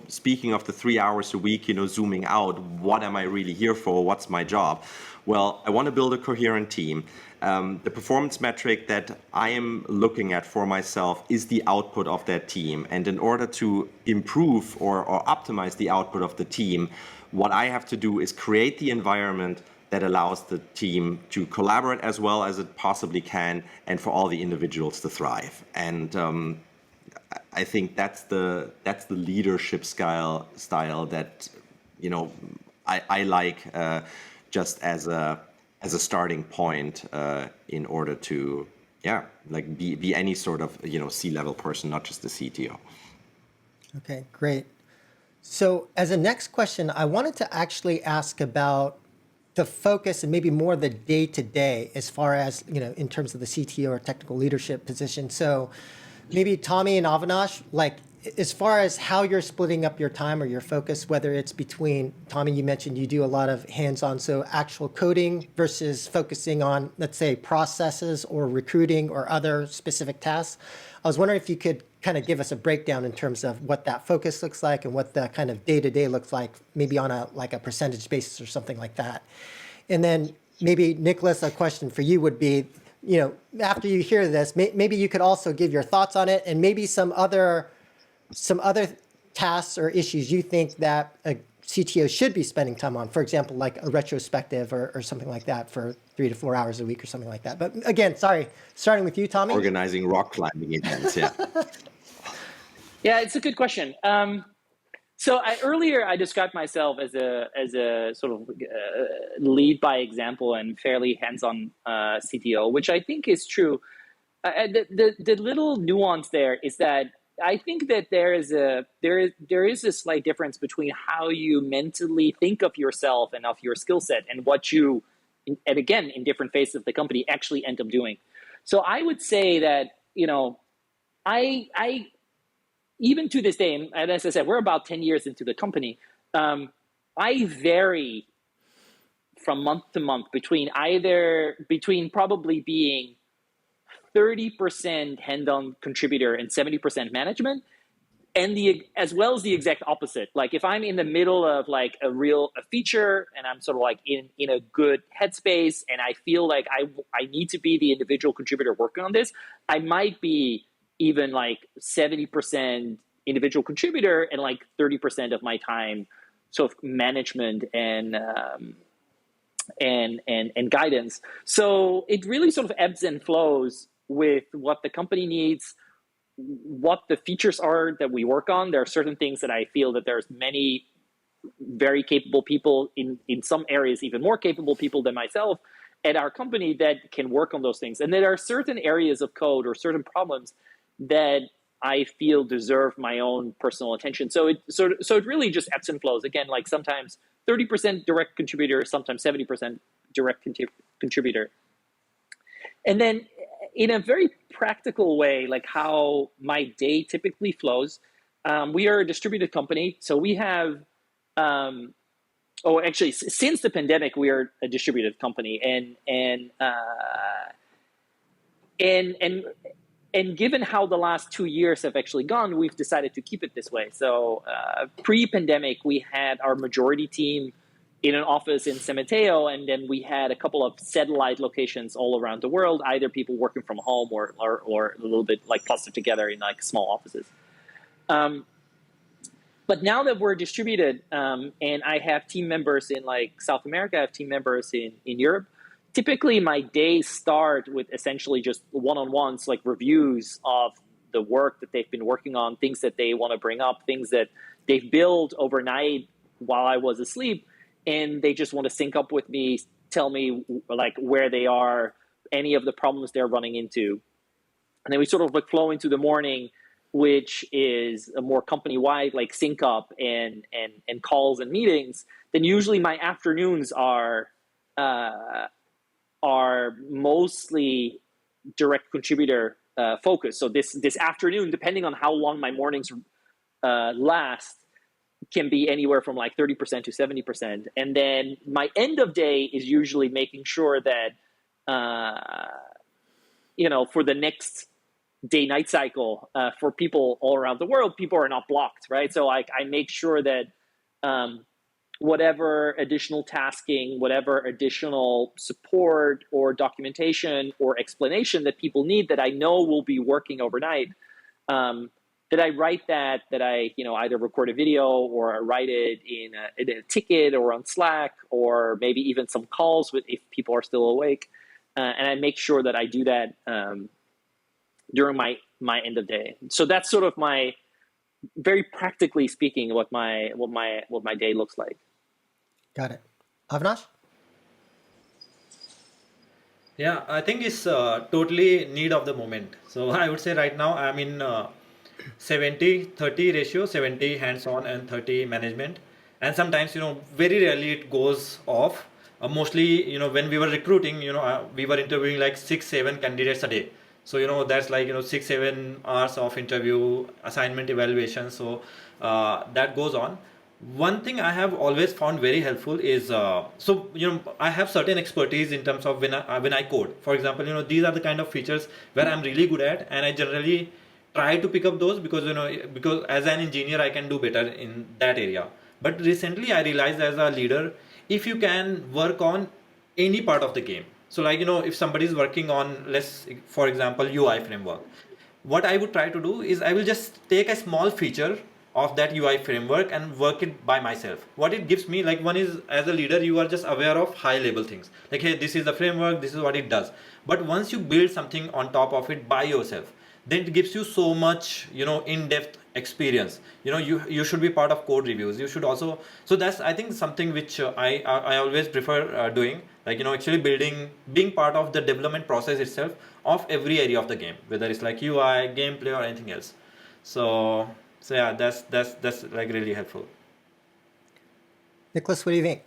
speaking of the 3 hours a week, zooming out, what am I really here for? What's my job? Well, I want to build a coherent team. The performance metric that I am looking at for myself is the output of that team. And in order to improve or optimize the output of the team, what I have to do is create the environment that allows the team to collaborate as well as it possibly can, and for all the individuals to thrive. And I think that's the leadership style that I like, just as a starting point, in order to be any sort of C-level person, not just the CTO. Okay, great. So as a next question, I wanted to actually ask about the focus and maybe more the day-to-day as far as, in terms of the CTO or technical leadership position. So maybe Tommy and Avinash, like as far as how you're splitting up your time or your focus, whether it's between, Tommy, you mentioned you do a lot of hands-on, so actual coding versus focusing on, let's say, processes or recruiting or other specific tasks. I was wondering if you could kind of give us a breakdown in terms of what that focus looks like and what the kind of day-to-day looks like, maybe on a percentage basis or something like that. And then maybe, Niklas, a question for you would be, after you hear this, maybe you could also give your thoughts on it and maybe some other tasks or issues you think that a CTO should be spending time on, for example, like a retrospective or something like that for 3 to 4 hours a week or something like that. But again, sorry, starting with you, Tommy. Organizing rock climbing events, yeah. Yeah, it's a good question. So earlier I described myself as a sort of lead by example and fairly hands-on CTO, which I think is true. The little nuance there is that I think that there is a slight difference between how you mentally think of yourself and of your skill set and what you, and again, in different phases of the company, actually end up doing. So I would say that, I even to this day, and as I said, we're about 10 years into the company, I vary from month to month between probably being 30% hand-on contributor and 70% management, and as well as the exact opposite. Like if I'm in the middle of like a feature and I'm sort of like in a good headspace and I feel like I need to be the individual contributor working on this, I might be even like 70% individual contributor and like 30% of my time sort of management and guidance. So it really sort of ebbs and flows with what the company needs, what the features are that we work on. There are certain things that I feel that there's many very capable people in some areas, even more capable people than myself at our company that can work on those things. And there are certain areas of code or certain problems that I feel deserve my own personal attention. So it really just ebbs and flows. Again, like sometimes 30% direct contributor, sometimes 70% direct contributor. And then in a very practical way, like how my day typically flows, we are a distributed company. So we have, actually, since the pandemic, we are a distributed company. And given how the last 2 years have actually gone, we've decided to keep it this way. So pre-pandemic, we had our majority team in an office in San Mateo, and then we had a couple of satellite locations all around the world, either people working from home or a little bit like clustered together in like small offices. But now that we're distributed, and I have team members in like South America, I have team members in Europe, typically my days start with essentially just one-on-ones, like reviews of the work that they've been working on, things that they want to bring up, things that they've built overnight while I was asleep. And they just want to sync up with me, tell me like where they are, any of the problems they're running into. And then we sort of like flow into the morning, which is a more company-wide like sync up and calls and meetings. Then usually my afternoons are mostly direct contributor focused. So this afternoon, depending on how long my mornings last, can be anywhere from like 30% to 70%. And then my end of day is usually making sure that, for the next day-night cycle for people all around the world. People are not blocked, right? So I make sure that whatever additional tasking, whatever additional support or documentation or explanation that people need that I know will be working overnight, that I write that I either record a video or I write it in a ticket or on Slack or maybe even some calls with if people are still awake, and I make sure that I do that during my end of day. So that's sort of my, very practically speaking, what my day looks like. Got it. Avinash? Yeah, I think it's totally need of the moment. So I would say right now I'm in 70-30 ratio, 70 hands-on and 30 management. And sometimes, very rarely it goes off. Mostly, when we were recruiting, we were interviewing like 6-7 candidates a day. So, that's like, 6-7 hours of interview, assignment, evaluation. So that goes on. One thing I have always found very helpful is I have certain expertise in terms of when I code. For example, these are the kind of features where I'm really good at, and I generally try to pick up those because as an engineer I can do better in that area. But recently I realized as a leader, if you can work on any part of the game. So like if somebody is working on, let's for example, UI framework, what I would try to do is I will just take a small feature of that UI framework and work it by myself. What it gives me, like, one is as a leader, you are just aware of high level things. Like, hey, this is the framework, this is what it does. But once you build something on top of it by yourself, then it gives you so much, in-depth experience. You should be part of code reviews. You should also, so that's, I think, something which I always prefer doing. Like, actually being part of the development process itself of every area of the game, whether it's like UI, gameplay, or anything else. So yeah, that's like really helpful. Niklas, what do you think?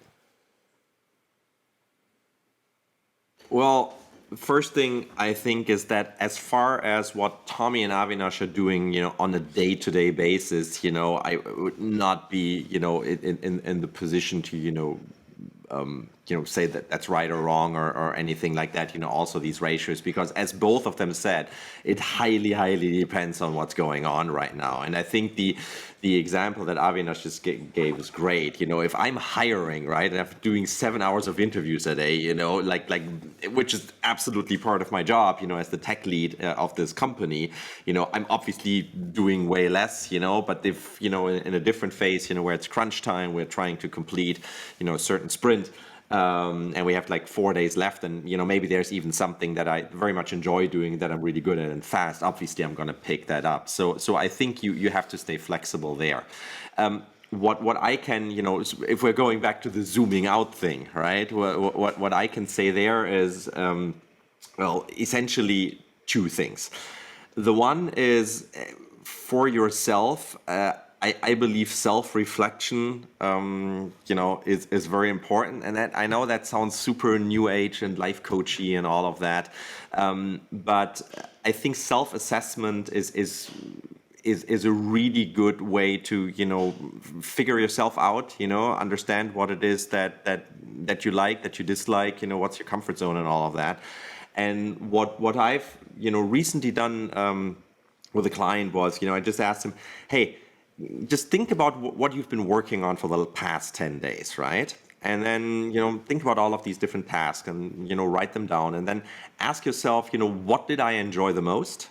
Well, first thing I think is that as far as what Tommy and Avinash are doing, on a day-to-day basis, I would not be, in the position to, say that that's right or wrong or anything like that, also these ratios, because as both of them said, it highly, highly depends on what's going on right now. And I think the example that Avinash just gave is great. If I'm hiring, right, and I'm doing 7 hours of interviews a day, like which is absolutely part of my job, as the tech lead of this company, I'm obviously doing way less, but if, in a different phase, where it's crunch time, we're trying to complete, a certain sprint, and we have like 4 days left, and maybe there's even something that I very much enjoy doing that I'm really good at and fast. Obviously, I'm going to pick that up. So I think you have to stay flexible there. What I can, if we're going back to the zooming out thing, right? What I can say there is, essentially two things. The one is for yourself. I believe self-reflection, is very important, and that, I know that sounds super new age and life coachy and all of that, but I think self-assessment is a really good way to figure yourself out, understand what it is that you like, that you dislike, what's your comfort zone and all of that. And what I've recently done with a client was, I just asked him, hey, just think about what you've been working on for the past 10 days, right? And then, think about all of these different tasks and, write them down, and then ask yourself, what did I enjoy the most?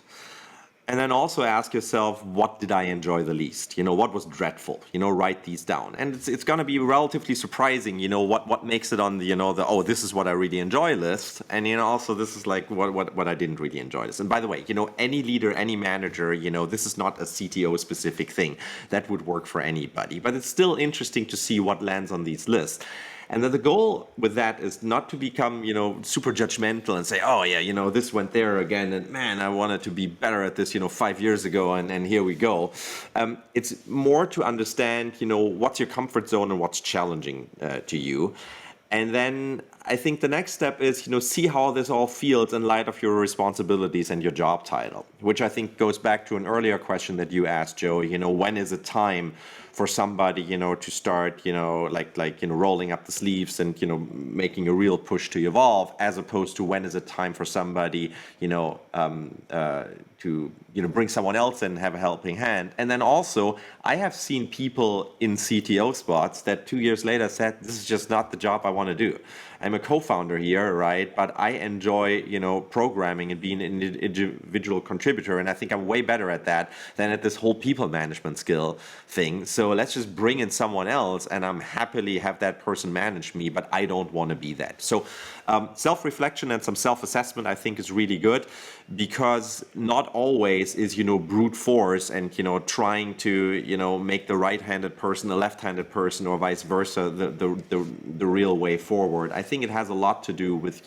And then also ask yourself, what did I enjoy the least? What was dreadful? Write these down. And it's going to be relatively surprising, what makes it on the, oh, this is what I really enjoy list. And, also this is like what I didn't really enjoy this. And by the way, any leader, any manager, this is not a CTO specific thing. That would work for anybody. But it's still interesting to see what lands on these lists. And then the goal with that is not to become, super judgmental and say, oh yeah, this went there again, and man, I wanted to be better at this, 5 years ago, and here we go. It's more to understand, what's your comfort zone and what's challenging to you. And then I think the next step is, see how this all feels in light of your responsibilities and your job title, which I think goes back to an earlier question that you asked, Joe. When is it time for somebody, to start, rolling up the sleeves and, making a real push to evolve, as opposed to when is it time for somebody, to, bring someone else in and have a helping hand. And then also, I have seen people in CTO spots that 2 years later said, this is just not the job I want to do. I'm a co-founder here, right? But I enjoy, programming and being an individual contributor. And I think I'm way better at that than at this whole people management skill thing. So let's just bring in someone else and I'm happily have that person manage me, but I don't want to be that. So self-reflection and some self-assessment, I think, is really good, because not always is, brute force and, trying to, make the right-handed person a left-handed person or vice versa the real way forward. I think it has a lot to do with,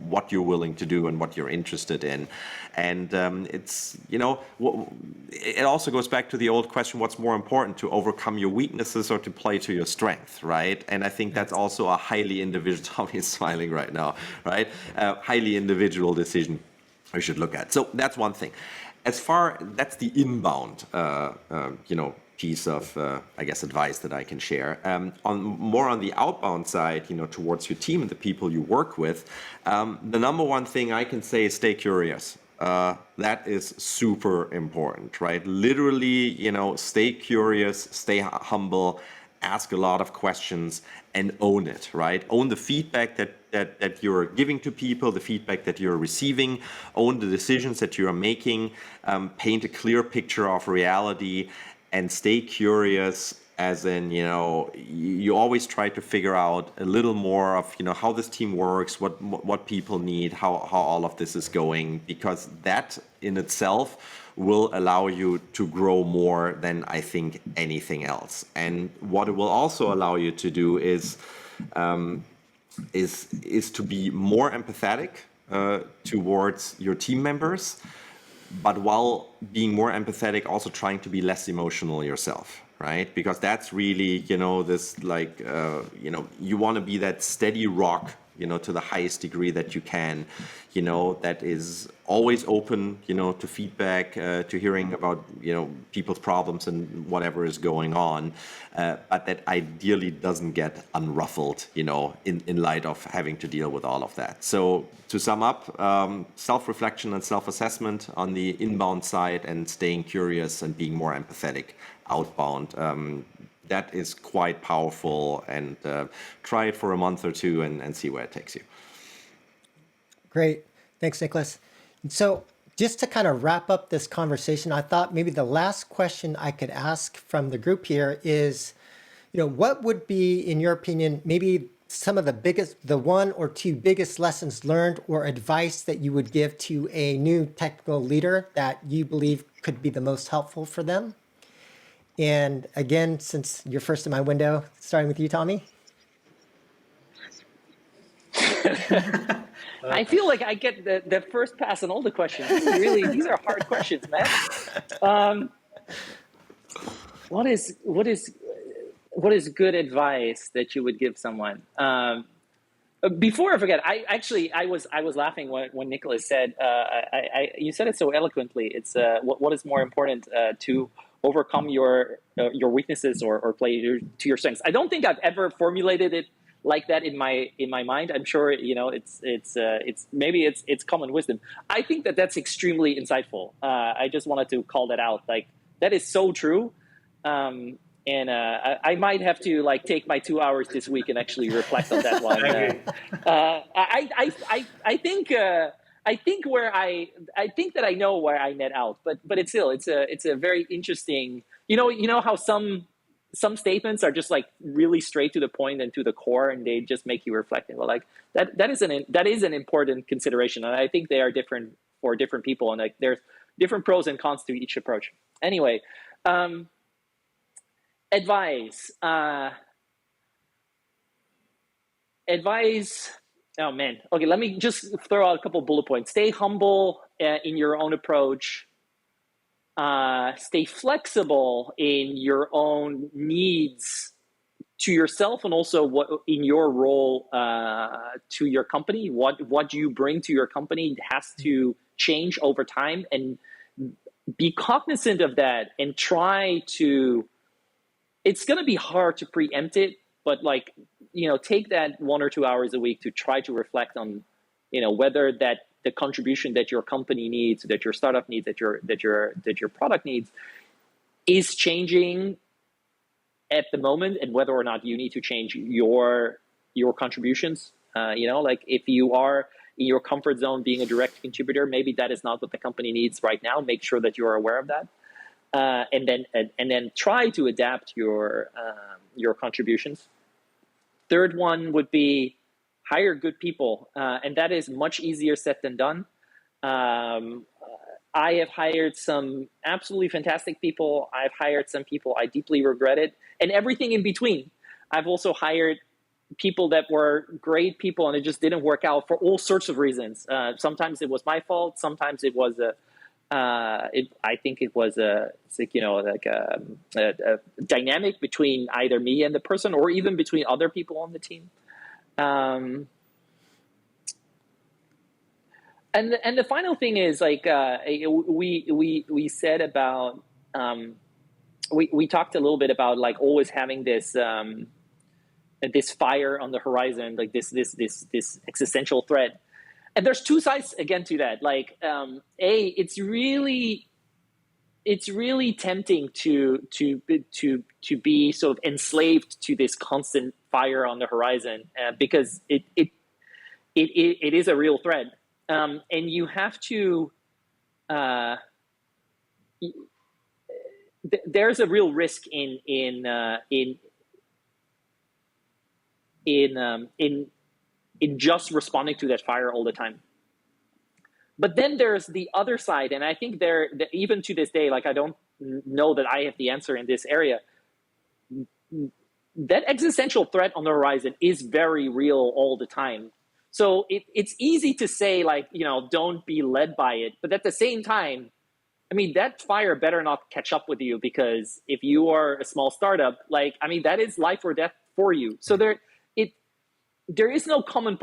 what you're willing to do and what you're interested in. And it's, it also goes back to the old question, what's more important, to overcome your weaknesses or to play to your strength, right? And I think that's also a highly individual, Tommy is smiling right now, right? Highly individual decision we should look at. So that's one thing. That's the inbound, piece of, I guess, advice that I can share. On the outbound side, towards your team and the people you work with, the number one thing I can say is stay curious. That is super important, right? Literally, stay curious, stay humble, ask a lot of questions, and own it, right? Own the feedback that you're giving to people, the feedback that you're receiving, own the decisions that you're making, paint a clear picture of reality, and stay curious, as in, you always try to figure out a little more of, how this team works, what people need, how all of this is going, because that in itself will allow you to grow more than, I think, anything else. And what it will also allow you to do is to be more empathetic towards your team members, but while being more empathetic, also trying to be less emotional yourself, right? Because that's really, this you want to be that steady rock, to the highest degree that you can, that is always open, to feedback, to hearing about, people's problems and whatever is going on, but that ideally doesn't get unruffled, in light of having to deal with all of that. So to sum up, self-reflection and self-assessment on the inbound side, and staying curious and being more empathetic outbound. That is quite powerful, and try it for a month or two and see where it takes you. Great. Thanks, Niklas. So just to kind of wrap up this conversation, I thought maybe the last question I could ask from the group here is, what would be, in your opinion, maybe some of the one or two biggest lessons learned or advice that you would give to a new technical leader that you believe could be the most helpful for them? And again, since you're first in my window, starting with you, Tommy. I feel like I get the first pass on all the questions. These are hard questions, man. What is good advice that you would give someone? Before I forget, I was laughing when Niklas said, you said it so eloquently. It's what is more important, to overcome your weaknesses or play to your strengths. I don't think I've ever formulated it like that in my mind. I'm sure it's common wisdom. I think that's extremely insightful. I just wanted to call that out. Like, that is so true. And I might have to take my 2 hours this week and actually reflect on that one. I think that I know where I net out, but it's still it's a very interesting. You know how some statements are just really straight to the point and to the core, and they just make you reflect. Well, that is an important consideration, and I think they are different for different people, and there's different pros and cons to each approach. Anyway. Advice. Oh man. Okay, let me just throw out a couple bullet points. Stay humble in your own approach. Stay flexible in your own needs to yourself and also what in your role to your company, what you bring to your company has to change over time, and be cognizant of that and try to, it's going to be hard to preempt it, but like, take that 1 or 2 hours a week to try to reflect on, whether that the contribution that your company needs, that your startup needs, that your product needs is changing at the moment, and whether or not you need to change your contributions. Like if you are in your comfort zone being a direct contributor, maybe that is not what the company needs right now. Make sure that you're aware of that, and then try to adapt your contributions. Third one would be hire good people, and that is much easier said than done. I have hired some absolutely fantastic people. I've hired some people I deeply regretted, and everything in between. I've also hired people that were great people, and it just didn't work out for all sorts of reasons. Sometimes it was my fault. Sometimes it was I think it was a dynamic between either me and the person, or even between other people on the team. And the final thing is like we said about we talked a little bit about like always having this this fire on the horizon, like this existential threat. And there's two sides again to that. Like it's really tempting to be sort of enslaved to this constant fire on the horizon, because it is a real threat. And you have to, there's a real risk in just responding to that fire all the time. But then there's the other side, and I think even to this day, like I don't know that I have the answer in this area. That existential threat on the horizon is very real all the time. So it's easy to say, like, don't be led by it. But at the same time, I mean, that fire better not catch up with you, because if you are a small startup, like, I mean, that is life or death for you. So there is no common,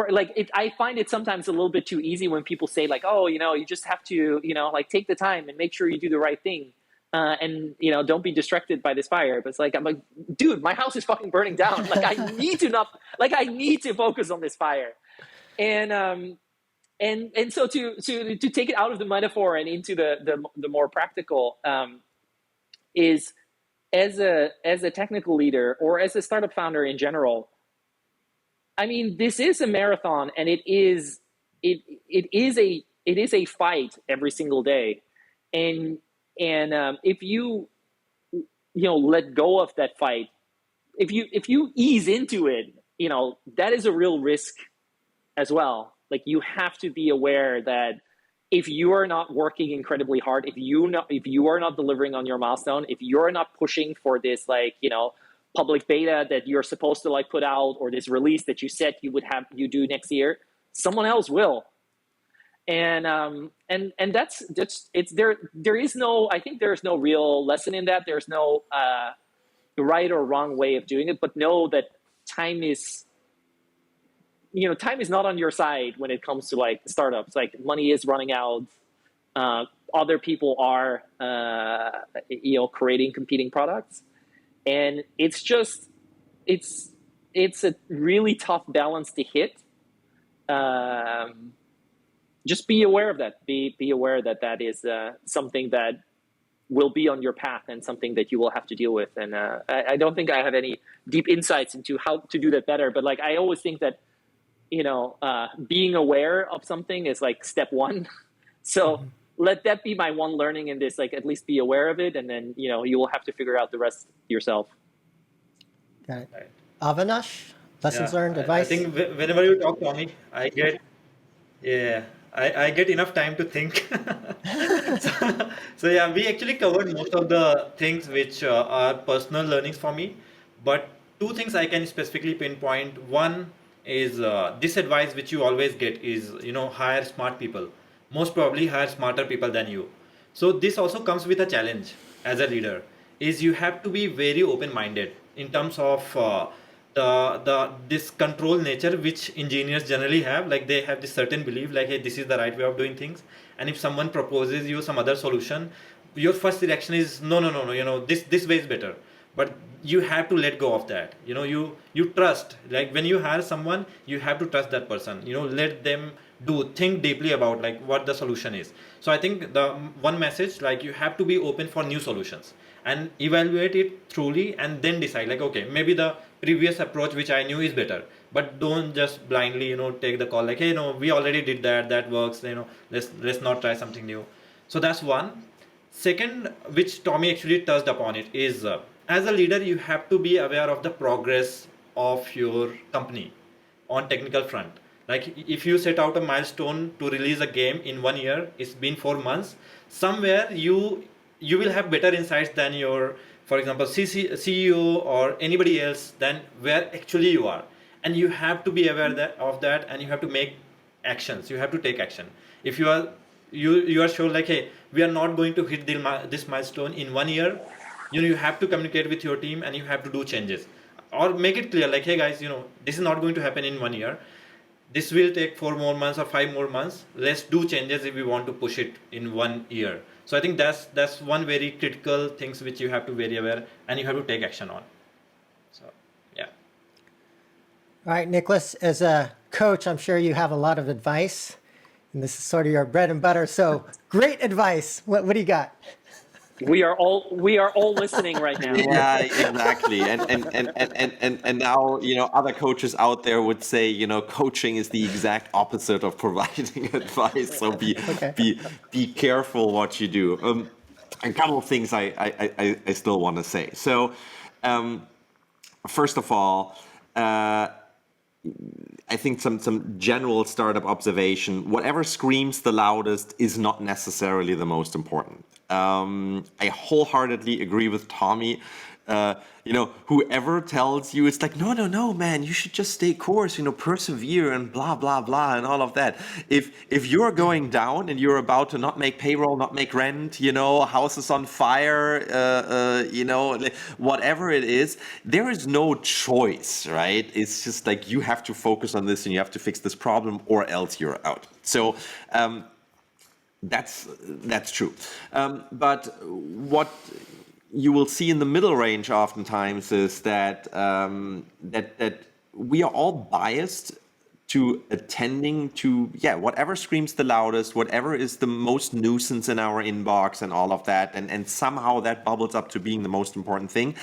I find it sometimes a little bit too easy when people say like, oh, you just have to, like take the time and make sure you do the right thing. And don't be distracted by this fire. But it's like, I'm like, dude, my house is fucking burning down. Like I need to focus on this fire. And so to take it out of the metaphor and into the more practical, is as a technical leader or as a startup founder in general, I mean, this is a marathon, and it is a fight every single day. And if you let go of that fight, if you ease into it, that is a real risk as well. Like you have to be aware that if you are not working incredibly hard, if you are not delivering on your milestone, if you're not pushing for this public beta that you're supposed to like put out, or this release that you said you do next year, someone else will. And that's it's there is no, I think there's no real lesson in that. There's no right or wrong way of doing it, but know that time is not on your side when it comes to like startups. Like money is running out. Other people are creating competing products. And it's just, it's a really tough balance to hit. Just be aware of that. Be aware that is something that will be on your path and something that you will have to deal with. And I don't think I have any deep insights into how to do that better. But like I always think that being aware of something is like step one. So let that be my one learning in this, like at least be aware of it, and then, you will have to figure out the rest yourself. Got it. Right. Avinash, lessons learned, advice? I think whenever you talk, Tommy, I get enough time to think. So yeah, we actually covered most of the things which are personal learnings for me. But two things I can specifically pinpoint. One is this advice which you always get is, hire smart people. Most probably hire smarter people than you. So this also comes with a challenge as a leader, is you have to be very open-minded in terms of the this control nature which engineers generally have. Like they have this certain belief, like, hey, this is the right way of doing things. And if someone proposes you some other solution, your first reaction is no, no, no, no. This way is better. But you have to let go of that. You trust. Like when you hire someone, you have to trust that person. Let them think deeply about like what the solution is. So I think the one message, like, you have to be open for new solutions and evaluate it truly, and then decide, like, okay, maybe the previous approach which I knew is better. But don't just blindly take the call, like, hey, no, we already did that works, let's not try something new. So that's one. Second, which Tommy actually touched upon it, is as a leader you have to be aware of the progress of your company on technical front. Like if you set out a milestone to release a game in 1 year, it's been 4 months. Somewhere you will have better insights than your, for example, CEO or anybody else, than where actually you are. And you have to be aware of that, and you have to make actions. You have to take action. If you are sure, like, hey, we are not going to hit this milestone in 1 year, you have to communicate with your team and you have to do changes, or make it clear, like, hey guys, this is not going to happen in 1 year. This will take 4 more months or 5 more months. Let's do changes if we want to push it in 1 year. So I think that's one very critical things which you have to be very aware and you have to take action on. So yeah. All right, Niklas, as a coach, I'm sure you have a lot of advice, and this is sort of your bread and butter. So great advice. What do you got? We are all listening right now. Yeah, exactly. And now, other coaches out there would say, coaching is the exact opposite of providing advice. So be careful what you do. A couple of things I still want to say. So, first of all, I think some general startup observation: whatever screams the loudest is not necessarily the most important. I wholeheartedly agree with Tommy. Whoever tells you it's like, no, man, you should just stay course, persevere and blah, blah, blah, and all of that. If you're going down and you're about to not make payroll, not make rent, house is on fire, whatever it is, there is no choice, right? It's just like you have to focus on this and you have to fix this problem, or else you're out. So, that's true. But what you will see in the middle range oftentimes is that that we are all biased to attending to whatever screams the loudest, whatever is the most nuisance in our inbox and all of that, and somehow that bubbles up to being the most important thing.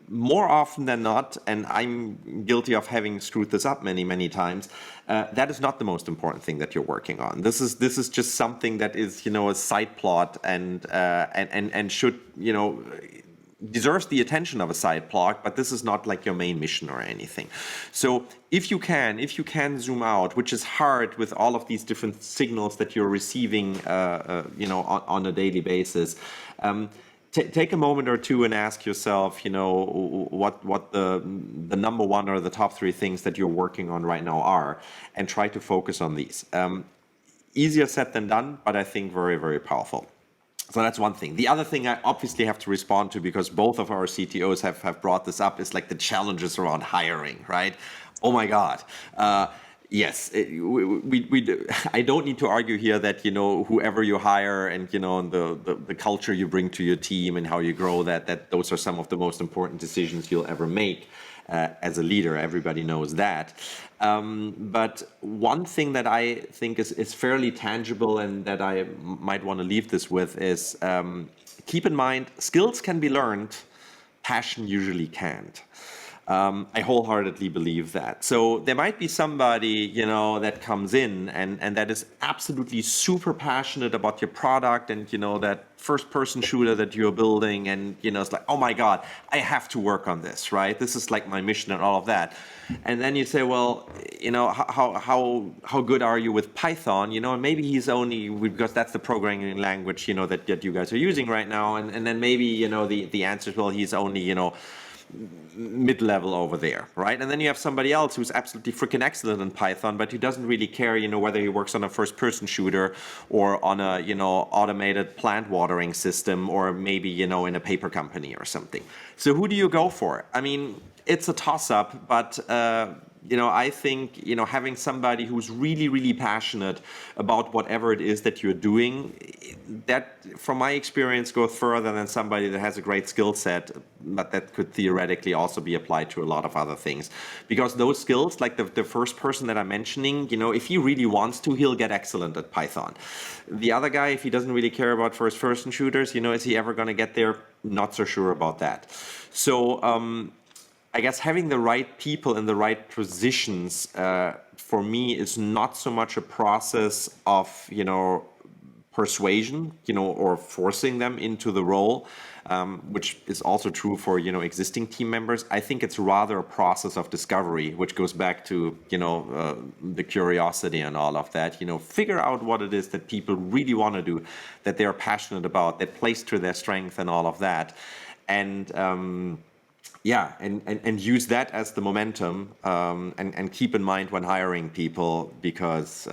More often than not, and I'm guilty of having screwed this up many times, that is not the most important thing that you're working on. This is just something that is a side plot and should deserves the attention of a side plot, but this is not like your main mission or anything. So if you can zoom out, which is hard with all of these different signals that you're receiving, on a daily basis. Take a moment or two and ask yourself, what the number one or the top three things that you're working on right now are, and try to focus on these. Easier said than done, but I think very, very powerful. So that's one thing. The other thing I obviously have to respond to, because both of our CTOs have brought this up, is like the challenges around hiring, right? Oh my God. Yes, I don't need to argue here that, whoever you hire and, the culture you bring to your team and how you grow that those are some of the most important decisions you'll ever make as a leader. Everybody knows that. But one thing that I think is fairly tangible and that I might want to leave this with is keep in mind, skills can be learned, passion usually can't. I wholeheartedly believe that. So there might be somebody, that comes in and that is absolutely super passionate about your product and, that first person shooter that you're building, and, it's like, oh my God, I have to work on this, right? This is like my mission and all of that. And then you say, well, how good are you with Python? And maybe he's only, because that's the programming language, that you guys are using right now. And then maybe, the answer is, well, he's only, mid-level over there, right? And then you have somebody else who's absolutely freaking excellent in Python, but he doesn't really care, whether he works on a first-person shooter or on a, automated plant watering system, or maybe, in a paper company or something. So who do you go for? I mean, it's a toss-up, but I think having somebody who's really, really passionate about whatever it is that you're doing, that, from my experience, goes further than somebody that has a great skill set, but that could theoretically also be applied to a lot of other things. Because those skills, like the first person that I'm mentioning, if he really wants to, he'll get excellent at Python. The other guy, if he doesn't really care about first-person shooters, is he ever going to get there? Not so sure about that. So I guess having the right people in the right positions for me is not so much a process of persuasion, or forcing them into the role, which is also true for existing team members. I think it's rather a process of discovery, which goes back to the curiosity and all of that. Figure out what it is that people really want to do, that they are passionate about, that plays to their strength and all of that, and and use that as the momentum, and keep in mind when hiring people, because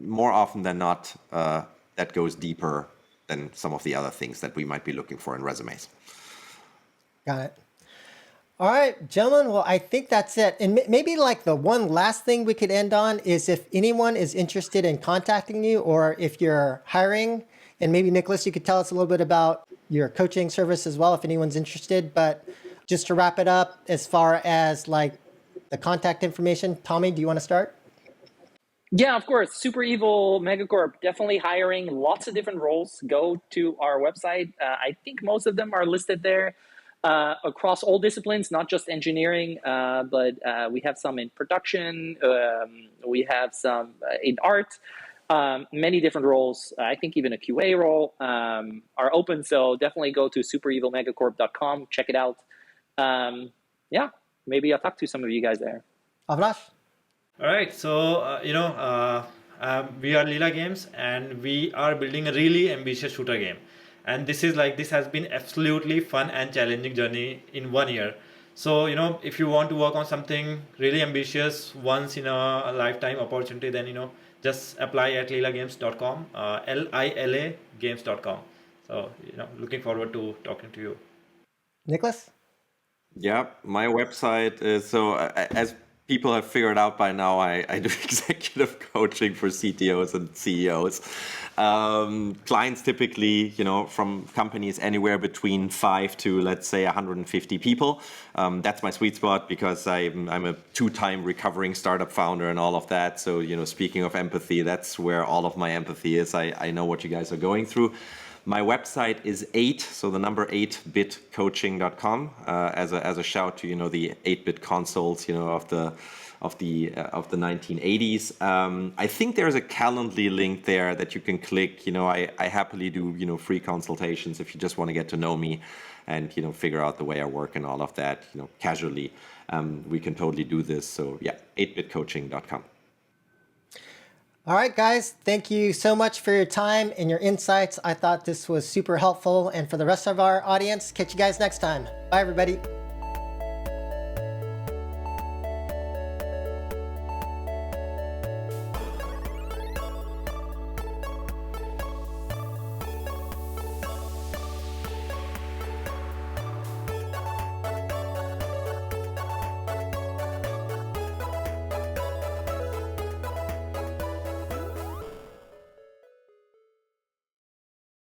more often than not, that goes deeper than some of the other things that we might be looking for in resumes. Got it. All right, gentlemen. Well, I think that's it. And maybe like the one last thing we could end on is if anyone is interested in contacting you, or if you're hiring, and maybe Niklas, you could tell us a little bit about your coaching service as well, if anyone's interested. But just to wrap it up, as far as like the contact information, Tommy, do you want to start? Yeah, of course. Super Evil Megacorp, definitely hiring lots of different roles. Go to our website. I think most of them are listed there across all disciplines, not just engineering, but we have some in production. We have some in art. Many different roles. I think even a QA role are open. So definitely go to superevilmegacorp.com. Check it out. Maybe I'll talk to some of you guys there. Avinash? All right, so we are LILA Games, and we are building a really ambitious shooter game. And this has been absolutely fun and challenging journey in 1 year. So if you want to work on something really ambitious, once in a lifetime opportunity, then just apply at lilagames.com, LILA games.com. So looking forward to talking to you. Niklas? Yeah, my website is, as people have figured out by now, I do executive coaching for CTOs and CEOs. Clients typically, from companies anywhere between 5 to, let's say, 150 people. That's my sweet spot, because I'm a 2-time recovering startup founder and all of that. So, speaking of empathy, that's where all of my empathy is. I know what you guys are going through. My website is 8, so the number 8bitcoaching.com, as a shout to the 8-bit consoles, of the 1980s. I think there's a Calendly link there that you can click. I happily do free consultations if you just want to get to know me and figure out the way I work and all of that casually. We can totally do this. So yeah, 8bitcoaching.com. All right, guys, thank you so much for your time and your insights. I thought this was super helpful. And for the rest of our audience, catch you guys next time. Bye, everybody.